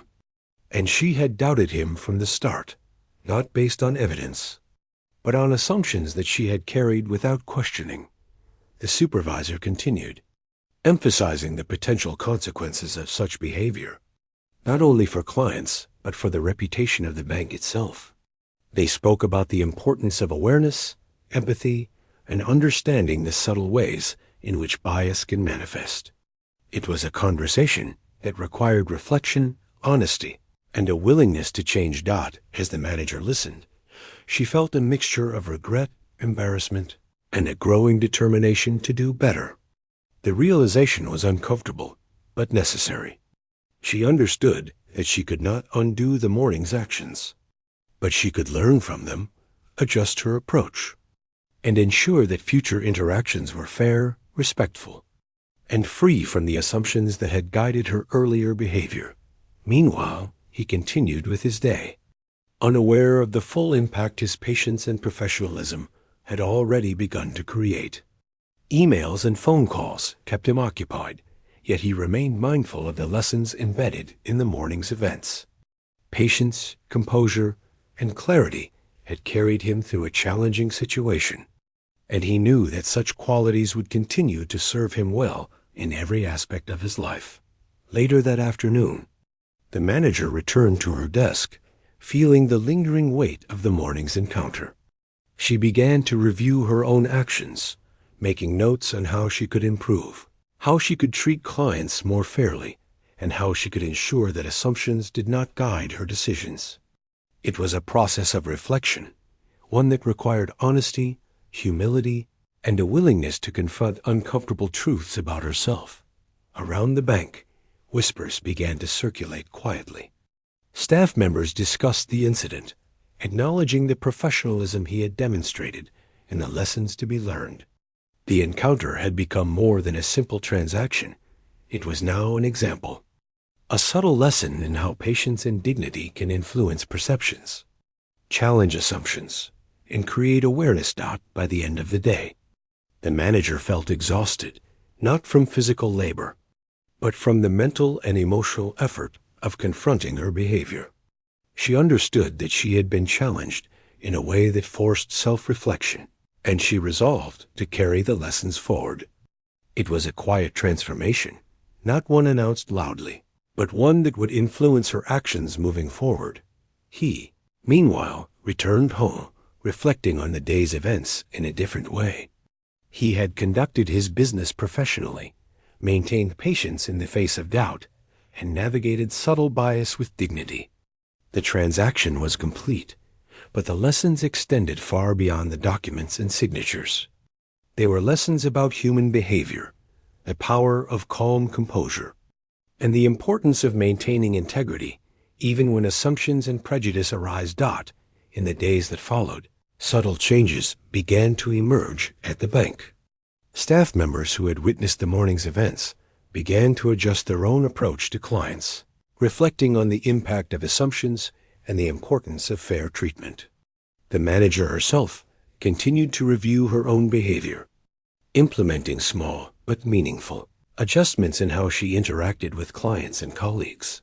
And she had doubted him from the start, not based on evidence, but on assumptions that she had carried without questioning. The supervisor continued, emphasizing the potential consequences of such behavior, not only for clients, but for the reputation of the bank itself. They spoke about the importance of awareness, empathy, and understanding the subtle ways in which bias can manifest. It was a conversation that required reflection, honesty, and a willingness to change. As the manager listened, she felt a mixture of regret, embarrassment, and a growing determination to do better. The realization was uncomfortable, but necessary. She understood that she could not undo the morning's actions, but she could learn from them, adjust her approach, and ensure that future interactions were fair, respectful, and free from the assumptions that had guided her earlier behavior. Meanwhile, he continued with his day, unaware of the full impact his patience and professionalism had already begun to create. Emails and phone calls kept him occupied, yet he remained mindful of the lessons embedded in the morning's events. Patience, composure, and clarity had carried him through a challenging situation, and he knew that such qualities would continue to serve him well in every aspect of his life. Later that afternoon, the manager returned to her desk, feeling the lingering weight of the morning's encounter. She began to review her own actions, making notes on how she could improve, how she could treat clients more fairly, and how she could ensure that assumptions did not guide her decisions. It was a process of reflection, one that required honesty, humility, and a willingness to confront uncomfortable truths about herself. Around the bank, whispers began to circulate quietly. Staff members discussed the incident, acknowledging the professionalism he had demonstrated and the lessons to be learned. The encounter had become more than a simple transaction. It was now an example, a subtle lesson in how patience and dignity can influence perceptions, challenge assumptions, and create awareness. By the end of the day, the manager felt exhausted, not from physical labor, but from the mental and emotional effort of confronting her behavior. She understood that she had been challenged in a way that forced self-reflection, and she resolved to carry the lessons forward. It was a quiet transformation, not one announced loudly, but one that would influence her actions moving forward. He, meanwhile, returned home, reflecting on the day's events in a different way. He had conducted his business professionally, maintained patience in the face of doubt, and navigated subtle bias with dignity. The transaction was complete, but the lessons extended far beyond the documents and signatures. They were lessons about human behavior, the power of calm composure, and the importance of maintaining integrity even when assumptions and prejudice arise. In the days that followed, subtle changes began to emerge at the bank. Staff members who had witnessed the morning's events began to adjust their own approach to clients, reflecting on the impact of assumptions and the importance of fair treatment. The manager herself continued to review her own behavior, implementing small but meaningful adjustments in how she interacted with clients and colleagues.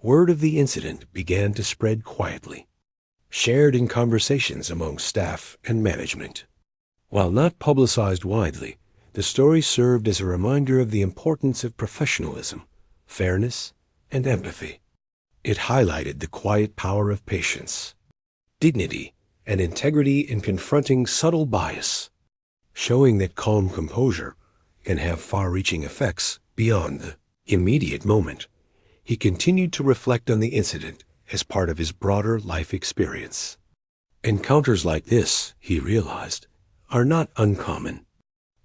Word of the incident began to spread quietly, shared in conversations among staff and management. While not publicized widely, the story served as a reminder of the importance of professionalism, fairness, and empathy. It highlighted the quiet power of patience, dignity, and integrity in confronting subtle bias, showing that calm composure can have far-reaching effects beyond the immediate moment. He continued to reflect on the incident as part of his broader life experience. Encounters like this, he realized, are not uncommon.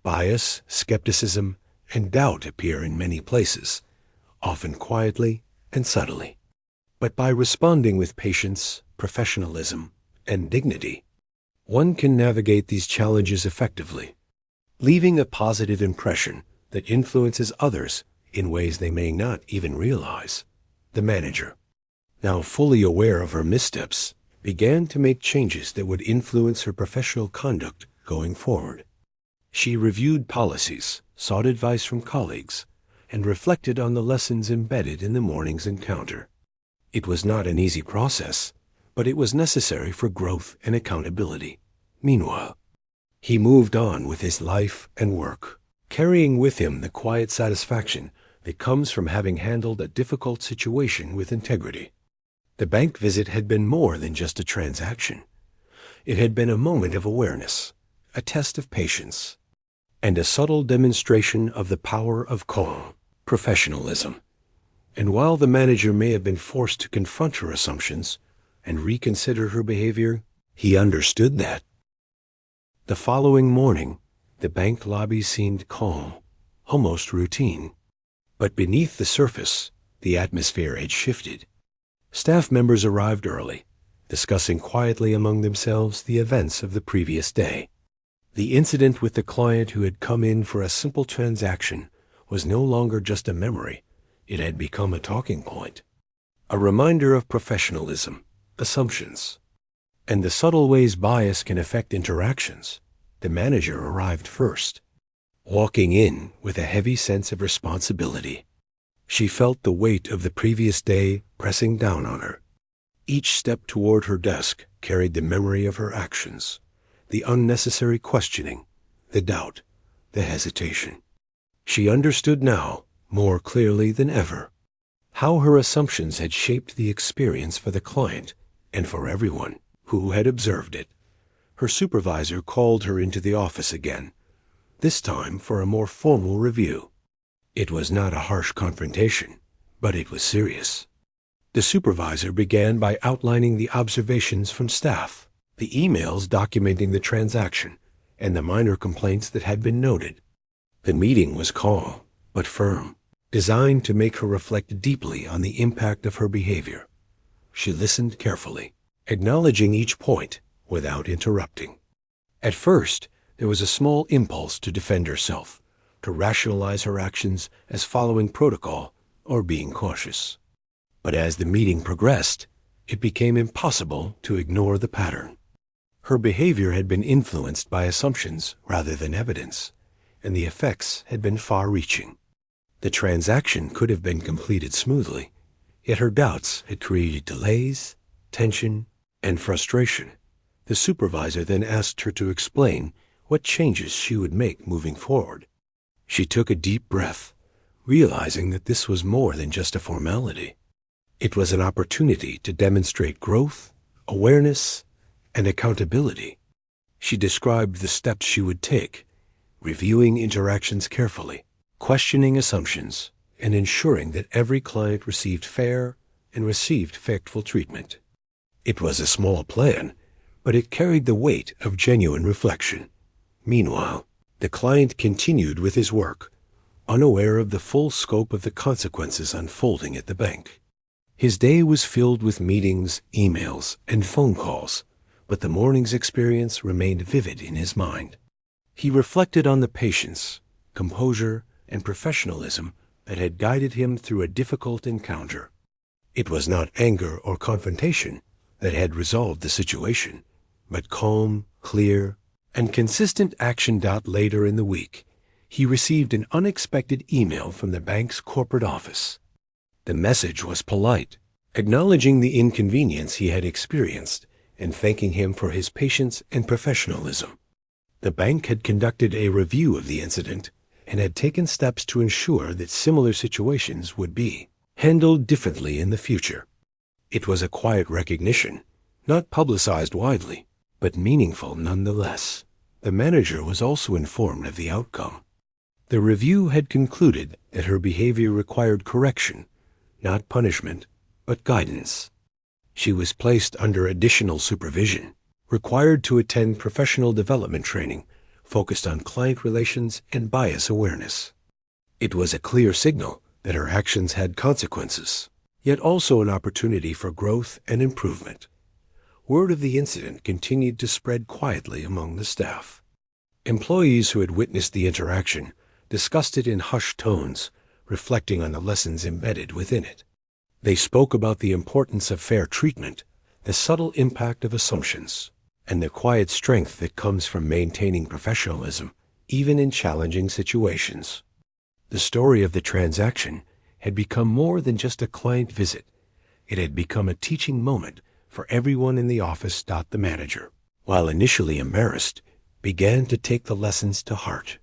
Bias, skepticism, and doubt appear in many places, often quietly and subtly. But by responding with patience, professionalism, and dignity, one can navigate these challenges effectively, leaving a positive impression that influences others in ways they may not even realize. The manager, now fully aware of her missteps, began to make changes that would influence her professional conduct going forward. She reviewed policies, sought advice from colleagues, and reflected on the lessons embedded in the morning's encounter. It was not an easy process, but it was necessary for growth and accountability. Meanwhile, he moved on with his life and work, carrying with him the quiet satisfaction that comes from having handled a difficult situation with integrity. The bank visit had been more than just a transaction. It had been a moment of awareness, a test of patience, and a subtle demonstration of the power of calm, professionalism. And while the manager may have been forced to confront her assumptions and reconsider her behavior, he understood that. The following morning, the bank lobby seemed calm, almost routine. But beneath the surface, the atmosphere had shifted. Staff members arrived early, discussing quietly among themselves the events of the previous day. The incident with the client who had come in for a simple transaction was no longer just a memory. It had become a talking point, a reminder of professionalism, assumptions, and the subtle ways bias can affect interactions. The manager arrived first, walking in with a heavy sense of responsibility. She felt the weight of the previous day pressing down on her. Each step toward her desk carried the memory of her actions, the unnecessary questioning, the doubt, the hesitation. She understood now, more clearly than ever, how her assumptions had shaped the experience for the client and for everyone who had observed it. Her supervisor called her into the office again, this time for a more formal review. It was not a harsh confrontation, but it was serious. The supervisor began by outlining the observations from staff, the emails documenting the transaction, and the minor complaints that had been noted. The meeting was calm, but firm, designed to make her reflect deeply on the impact of her behavior. She listened carefully, acknowledging each point without interrupting. At first, there was a small impulse to defend herself, to rationalize her actions as following protocol or being cautious. But as the meeting progressed, it became impossible to ignore the pattern. Her behavior had been influenced by assumptions rather than evidence, and the effects had been far-reaching. The transaction could have been completed smoothly, yet her doubts had created delays, tension, and frustration. The supervisor then asked her to explain what changes she would make moving forward. She took a deep breath, realizing that this was more than just a formality. It was an opportunity to demonstrate growth, awareness, and accountability. She described the steps she would take, reviewing interactions carefully, questioning assumptions, and ensuring that every client received fair and received factful treatment. It was a small plan, but it carried the weight of genuine reflection. Meanwhile, the client continued with his work, unaware of the full scope of the consequences unfolding at the bank. His day was filled with meetings, emails, and phone calls, but the morning's experience remained vivid in his mind. He reflected on the patience, composure, and professionalism that had guided him through a difficult encounter. It was not anger or confrontation that had resolved the situation, but calm, clear, and consistent action. Later in the week, he received an unexpected email from the bank's corporate office. The message was polite, acknowledging the inconvenience he had experienced and thanking him for his patience and professionalism. The bank had conducted a review of the incident and had taken steps to ensure that similar situations would be handled differently in the future. It was a quiet recognition, not publicized widely, but meaningful nonetheless. The manager was also informed of the outcome. The review had concluded that her behavior required correction, not punishment, but guidance. She was placed under additional supervision, required to attend professional development training focused on client relations and bias awareness. It was a clear signal that her actions had consequences, yet also an opportunity for growth and improvement. Word of the incident continued to spread quietly among the staff. Employees who had witnessed the interaction discussed it in hushed tones, reflecting on the lessons embedded within it. They spoke about the importance of fair treatment, the subtle impact of assumptions, and the quiet strength that comes from maintaining professionalism, even in challenging situations. The story of the transaction had become more than just a client visit. It had become a teaching moment for everyone in the office. The manager, while initially embarrassed, began to take the lessons to heart.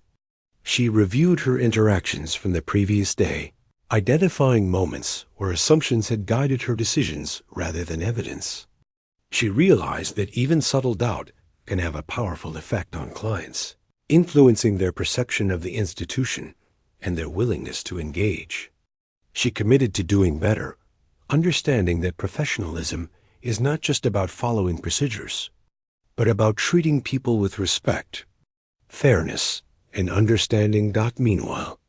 She reviewed her interactions from the previous day, identifying moments where assumptions had guided her decisions rather than evidence. She realized that even subtle doubt can have a powerful effect on clients, influencing their perception of the institution and their willingness to engage. She committed to doing better, understanding that professionalism is not just about following procedures, but about treating people with respect, fairness, and understanding. Meanwhile,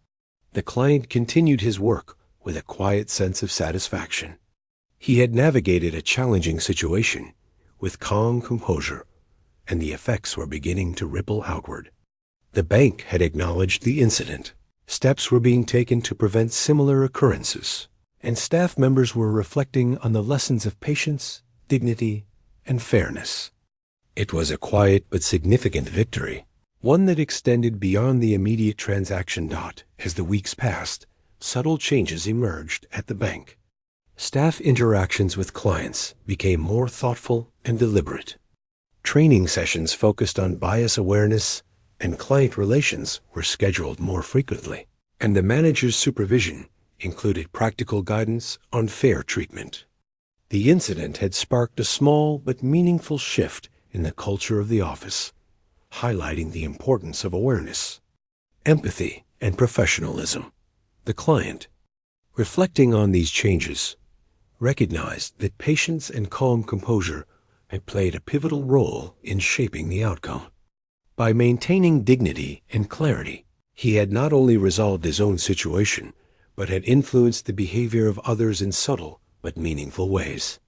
the client continued his work with a quiet sense of satisfaction. He had navigated a challenging situation with calm composure, and the effects were beginning to ripple outward. The bank had acknowledged the incident. Steps were being taken to prevent similar occurrences, and staff members were reflecting on the lessons of patience, dignity, and fairness. It was a quiet but significant victory, one that extended beyond the immediate transaction. As the weeks passed, subtle changes emerged at the bank. Staff interactions with clients became more thoughtful and deliberate. Training sessions focused on bias awareness and client relations were scheduled more frequently, and the manager's supervision included practical guidance on fair treatment. The incident had sparked a small but meaningful shift in the culture of the office, highlighting the importance of awareness, empathy, and professionalism. The client, reflecting on these changes, recognized that patience and calm composure had played a pivotal role in shaping the outcome. By maintaining dignity and clarity, he had not only resolved his own situation, but had influenced the behavior of others in subtle but meaningful ways.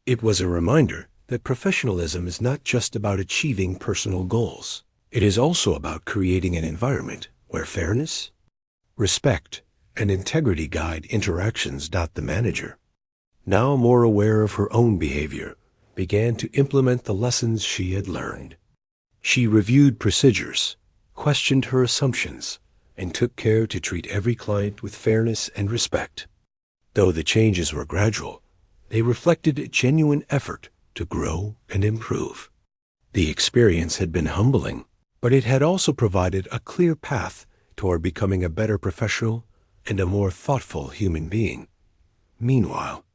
It was a reminder that professionalism is not just about achieving personal goals. It is also about creating an environment where fairness, respect, and integrity guide interactions. The manager, now more aware of her own behavior, began to implement the lessons she had learned. She reviewed procedures, questioned her assumptions, and took care to treat every client with fairness and respect. Though the changes were gradual, they reflected a genuine effort to grow and improve. The experience had been humbling, but it had also provided a clear path toward becoming a better professional and a more thoughtful human being. Meanwhile,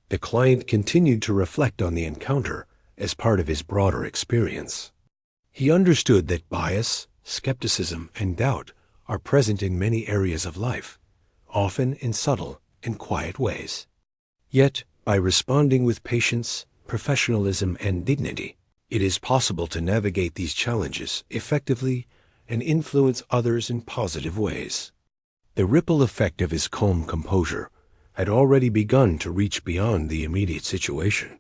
the client continued to reflect on the encounter as part of his broader experience. He understood that bias, skepticism, and doubt are present in many areas of life, often in subtle and quiet ways. Yet, by responding with patience, professionalism, and dignity, it is possible to navigate these challenges effectively and influence others in positive ways. The ripple effect of his calm composure had already begun to reach beyond the immediate situation,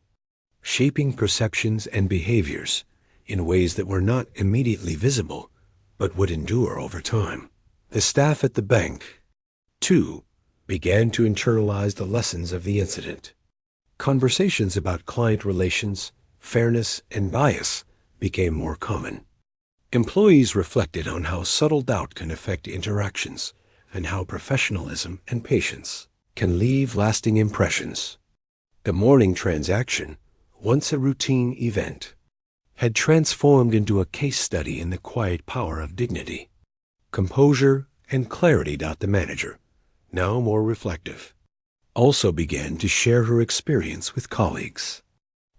shaping perceptions and behaviors in ways that were not immediately visible, but would endure over time. The staff at the bank, too, began to internalize the lessons of the incident. Conversations about client relations, fairness, and bias became more common. Employees reflected on how subtle doubt can affect interactions and how professionalism and patience can leave lasting impressions. The morning transaction, once a routine event, had transformed into a case study in the quiet power of dignity, composure, and clarity. The manager, now more reflective, also began to share her experience with colleagues.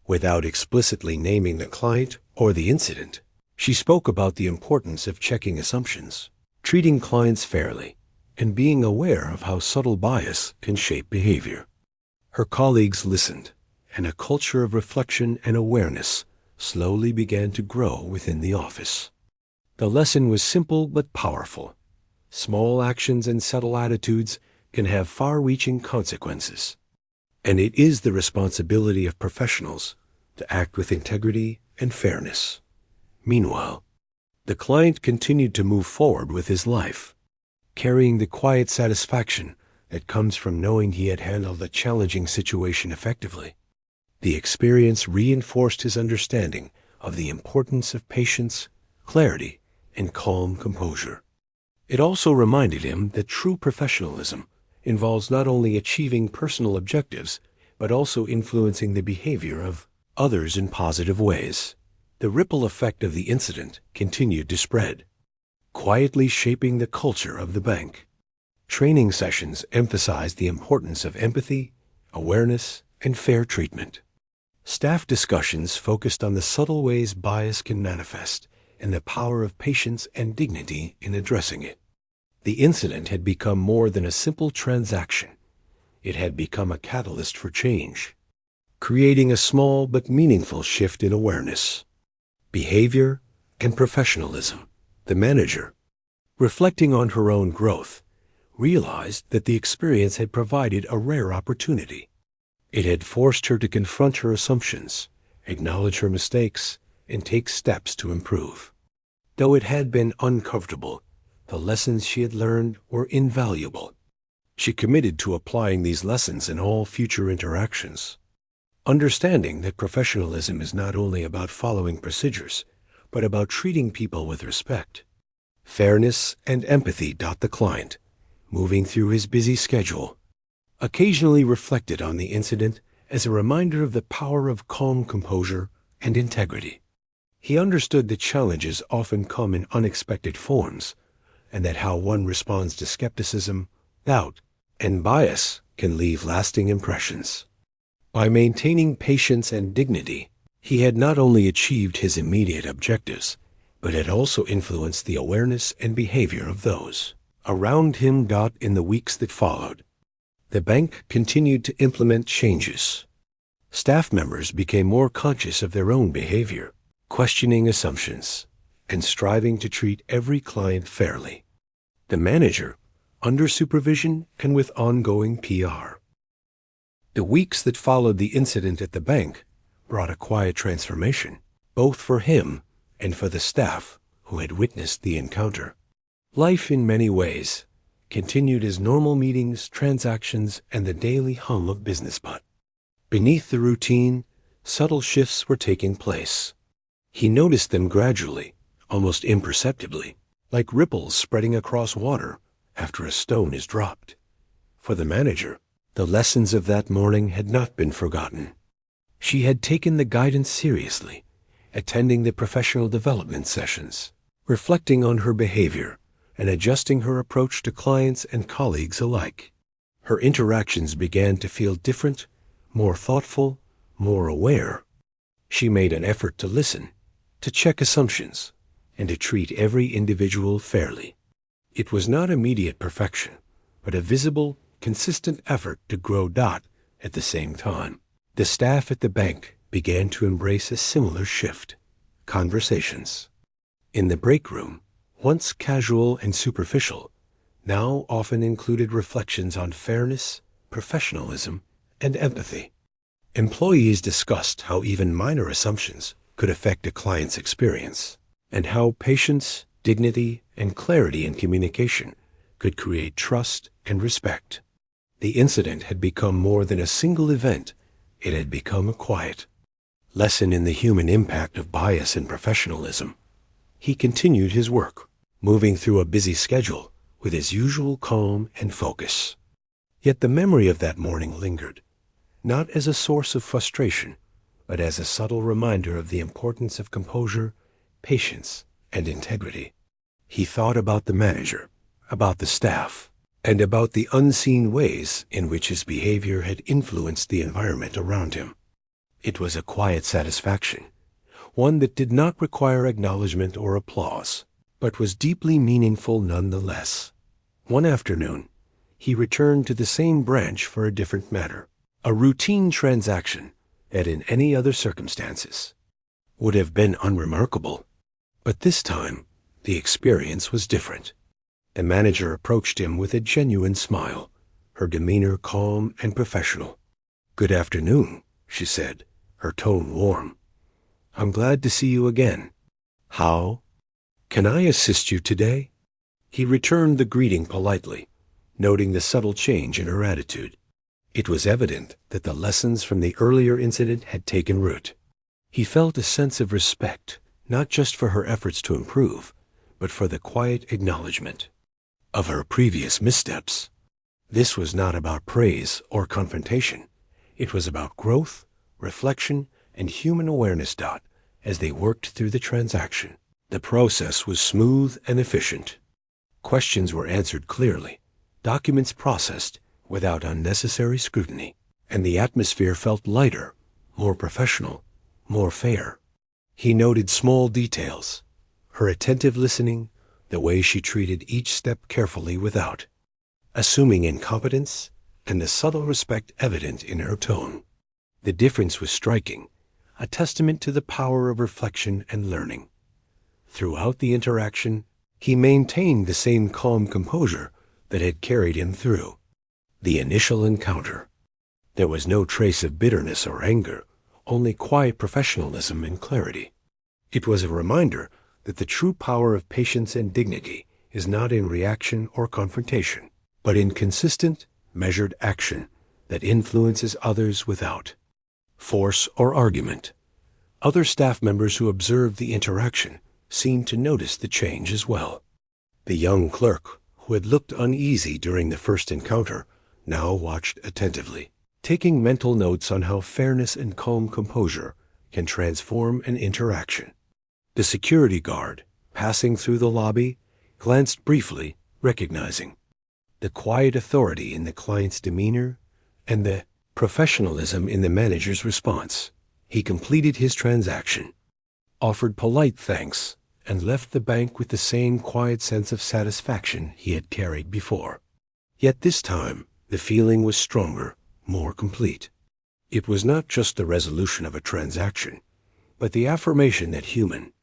Without explicitly naming the client or the incident, she spoke about the importance of checking assumptions, treating clients fairly, and being aware of how subtle bias can shape behavior. Her colleagues listened, and a culture of reflection and awareness slowly began to grow within the office. The lesson was simple but powerful. Small actions and subtle attitudes can have far-reaching consequences, and it is the responsibility of professionals to act with integrity and fairness. Meanwhile, the client continued to move forward with his life, carrying the quiet satisfaction that comes from knowing he had handled a challenging situation effectively. The experience reinforced his understanding of the importance of patience, clarity, and calm composure. It also reminded him that true professionalism involves not only achieving personal objectives, but also influencing the behavior of others in positive ways. The ripple effect of the incident continued to spread, quietly shaping the culture of the bank. Training sessions emphasized the importance of empathy, awareness, and fair treatment. Staff discussions focused on the subtle ways bias can manifest and the power of patience and dignity in addressing it. The incident had become more than a simple transaction. It had become a catalyst for change, creating a small but meaningful shift in awareness, behavior, and professionalism. The manager, reflecting on her own growth, realized that the experience had provided a rare opportunity. It had forced her to confront her assumptions, acknowledge her mistakes, and take steps to improve. Though it had been uncomfortable, the lessons she had learned were invaluable. She committed to applying these lessons in all future interactions, understanding that professionalism is not only about following procedures, but about treating people with respect. Fairness and empathy. The client, moving through his busy schedule, occasionally reflected on the incident as a reminder of the power of calm composure and integrity. He understood that challenges often come in unexpected forms, and that how one responds to skepticism, doubt, and bias can leave lasting impressions. By maintaining patience and dignity, he had not only achieved his immediate objectives, but had also influenced the awareness and behavior of those around him. In the weeks that followed, the bank continued to implement changes. Staff members became more conscious of their own behavior, questioning assumptions, and striving to treat every client fairly. The manager, under supervision and with ongoing PR. The weeks that followed the incident at the bank brought a quiet transformation, both for him and for the staff who had witnessed the encounter. Life, in many ways, continued as normal meetings, transactions, and the daily hum of business, but beneath the routine, subtle shifts were taking place. He noticed them gradually, almost imperceptibly, like ripples spreading across water after a stone is dropped. For the manager, the lessons of that morning had not been forgotten. She had taken the guidance seriously, attending the professional development sessions, reflecting on her behavior, and adjusting her approach to clients and colleagues alike. Her interactions began to feel different, more thoughtful, more aware. She made an effort to listen, to check assumptions, and to treat every individual fairly. It was not immediate perfection, but a visible, consistent effort to grow. At the same time, the staff at the bank began to embrace a similar shift. Conversations in the break room, once casual and superficial, now often included reflections on fairness, professionalism, and empathy. Employees discussed how even minor assumptions could affect a client's experience, and how patience, dignity, and clarity in communication could create trust and respect. The incident had become more than a single event. It had become a quiet lesson in the human impact of bias and professionalism. He continued his work, moving through a busy schedule with his usual calm and focus. Yet the memory of that morning lingered, not as a source of frustration, but as a subtle reminder of the importance of composure, patience, and integrity. He thought about the manager, about the staff, and about the unseen ways in which his behavior had influenced the environment around him. It was a quiet satisfaction, one that did not require acknowledgement or applause, but was deeply meaningful nonetheless. One afternoon, he returned to the same branch for a different matter, a routine transaction that in any other circumstances would have been unremarkable. But this time, the experience was different. The manager approached him with a genuine smile, her demeanor calm and professional. "Good afternoon," she said, her tone warm. "I'm glad to see you again. How can I assist you today?" He returned the greeting politely, noting the subtle change in her attitude. It was evident that the lessons from the earlier incident had taken root. He felt a sense of respect, not just for her efforts to improve, but for the quiet acknowledgement of her previous missteps. This was not about praise or confrontation. It was about growth, reflection, and human awareness. As they worked through the transaction, the process was smooth and efficient. Questions were answered clearly, documents processed without unnecessary scrutiny, and the atmosphere felt lighter, more professional, more fair. He noted small details, her attentive listening, the way she treated each step carefully without assuming incompetence, and the subtle respect evident in her tone. The difference was striking, a testament to the power of reflection and learning. Throughout the interaction, he maintained the same calm composure that had carried him through the initial encounter. There was no trace of bitterness or anger, only quiet professionalism and clarity. It was a reminder that the true power of patience and dignity is not in reaction or confrontation, but in consistent, measured action that influences others without force or argument. Other staff members who observed the interaction seemed to notice the change as well. The young clerk, who had looked uneasy during the first encounter, now watched attentively, taking mental notes on how fairness and calm composure can transform an interaction. The security guard, passing through the lobby, glanced briefly, recognizing the quiet authority in the client's demeanor and the professionalism in the manager's response. He completed his transaction, offered polite thanks, and left the bank with the same quiet sense of satisfaction he had carried before. Yet this time, the feeling was stronger, more complete. It was not just the resolution of a transaction, but the affirmation that human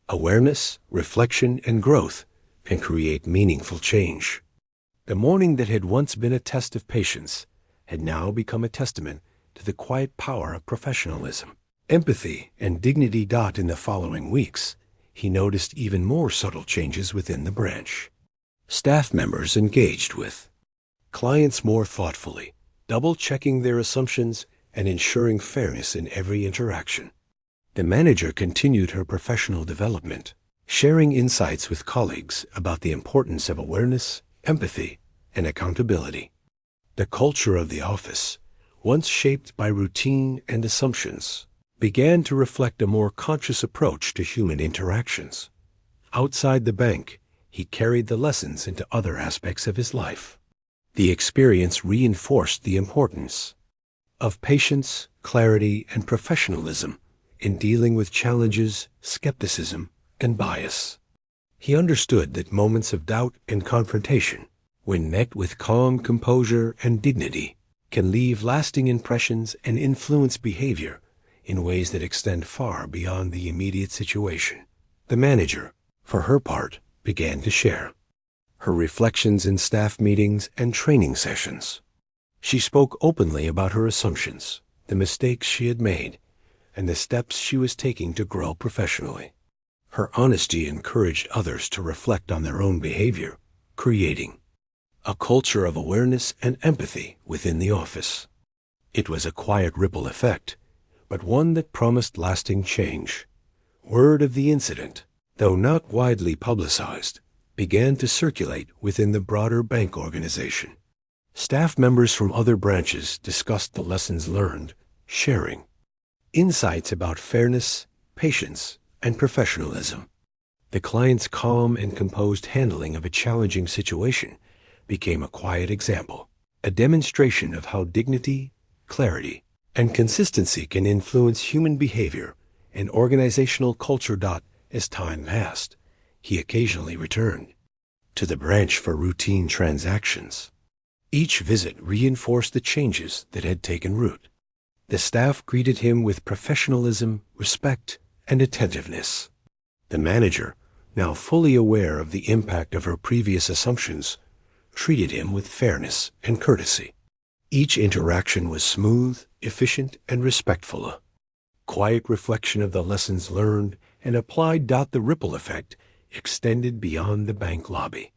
awareness, reflection, and growth can create meaningful change. The morning that had once been a test of patience had now become a testament to the quiet power of professionalism, empathy, and dignity. In the following weeks, he noticed even more subtle changes within the branch. Staff members engaged with clients more thoughtfully, double-checking their assumptions and ensuring fairness in every interaction. The manager continued her professional development, sharing insights with colleagues about the importance of awareness, empathy, and accountability. The culture of the office, once shaped by routine and assumptions, began to reflect a more conscious approach to human interactions. Outside the bank, he carried the lessons into other aspects of his life. The experience reinforced the importance of patience, clarity, and professionalism in dealing with challenges, skepticism, and bias. He understood that moments of doubt and confrontation, when met with calm composure and dignity, can leave lasting impressions and influence behavior in ways that extend far beyond the immediate situation. The manager, for her part, began to share her reflections in staff meetings and training sessions. She spoke openly about her assumptions, the mistakes she had made, and the steps she was taking to grow professionally. Her honesty encouraged others to reflect on their own behavior, creating a culture of awareness and empathy within the office. It was a quiet ripple effect, but one that promised lasting change. Word of the incident, though not widely publicized, began to circulate within the broader bank organization. Staff members from other branches discussed the lessons learned, sharing insights about fairness, patience, and professionalism. The client's calm and composed handling of a challenging situation became a quiet example, a demonstration of how dignity, clarity, and consistency can influence human behavior and organizational culture. As time passed, he occasionally returned to the branch for routine transactions. Each visit reinforced the changes that had taken root. The staff greeted him with professionalism, respect, and attentiveness. The manager, now fully aware of the impact of her previous assumptions, treated him with fairness and courtesy. Each interaction was smooth, efficient, and respectful. A quiet reflection of the lessons learned and applied. The ripple effect extended beyond the bank lobby.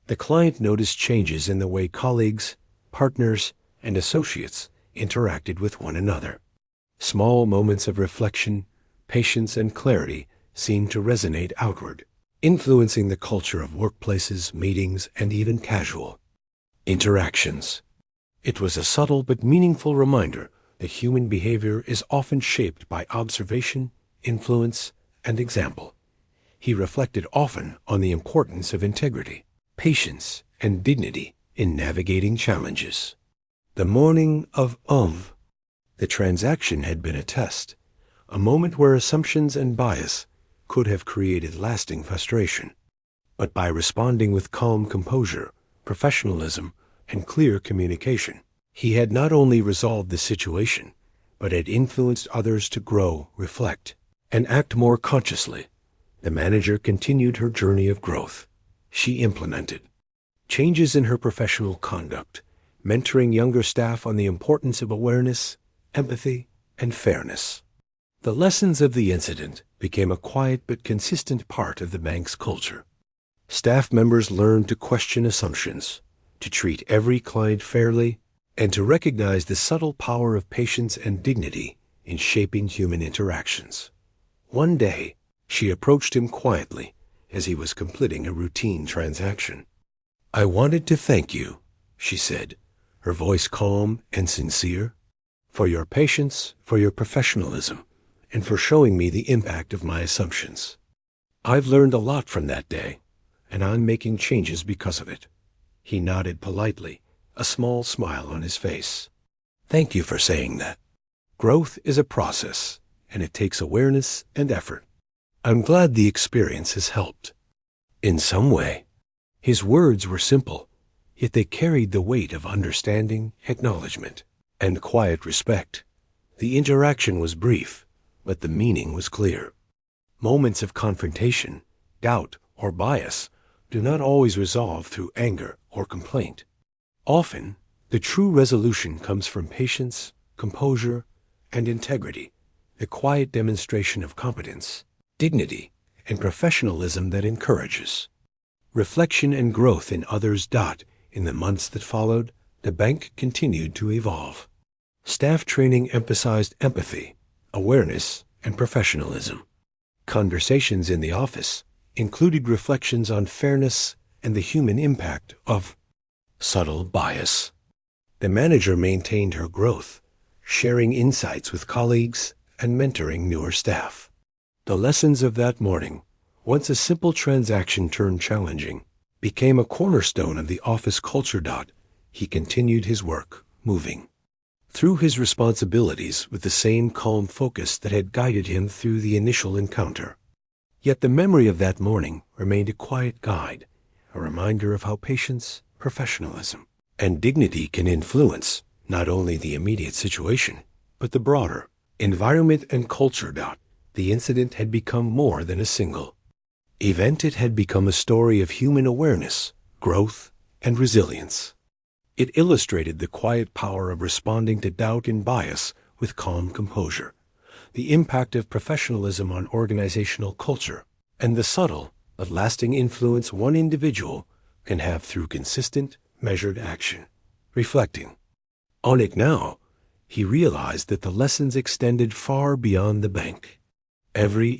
The client noticed changes in the way colleagues, partners, and associates interacted with one another. Small moments of reflection, patience, and clarity seemed to resonate outward, influencing the culture of workplaces, meetings, and even casual interactions. It was a subtle but meaningful reminder that human behavior is often shaped by observation, influence, and example. He reflected often on the importance of integrity, patience, and dignity in navigating challenges. The morning of the transaction had been a test, a moment where assumptions and bias could have created lasting frustration. But by responding with calm composure, professionalism, and clear communication, he had not only resolved the situation, but had influenced others to grow, reflect, and act more consciously. The manager continued her journey of growth. She implemented changes in her professional conduct, mentoring younger staff on the importance of awareness, empathy, and fairness. The lessons of the incident became a quiet but consistent part of the bank's culture. Staff members learned to question assumptions, to treat every client fairly, and to recognize the subtle power of patience and dignity in shaping human interactions. One day, she approached him quietly as he was completing a routine transaction. "I wanted to thank you," she said, her voice calm and sincere, "for your patience, for your professionalism, and for showing me the impact of my assumptions. I've learned a lot from that day, and I'm making changes because of it." He nodded politely, a small smile on his face. "Thank you for saying that. Growth is a process, and it takes awareness and effort. I'm glad the experience has helped in some way." His words were simple, yet they carried the weight of understanding, acknowledgement, and quiet respect. The interaction was brief, but the meaning was clear. Moments of confrontation, doubt, or bias do not always resolve through anger or complaint. Often, the true resolution comes from patience, composure, and integrity, the quiet demonstration of competence, dignity, and professionalism that encourages reflection and growth in others. In the months that followed, the bank continued to evolve. Staff training emphasized empathy, awareness, and professionalism. Conversations in the office included reflections on fairness and the human impact of subtle bias. The manager maintained her growth, sharing insights with colleagues and mentoring newer staff. The lessons of that morning, once a simple transaction turned challenging, became a cornerstone of the office culture. He continued his work, moving through his responsibilities with the same calm focus that had guided him through the initial encounter. Yet the memory of that morning remained a quiet guide, a reminder of how patience, professionalism, and dignity can influence not only the immediate situation, but the broader environment and culture. The incident had become more than a single event. It had become a story of human awareness, growth, and resilience. It illustrated the quiet power of responding to doubt and bias with calm composure, the impact of professionalism on organizational culture, and the subtle but lasting influence one individual can have through consistent, measured action. Reflecting on it now, he realized that the lessons extended far beyond the bank. Every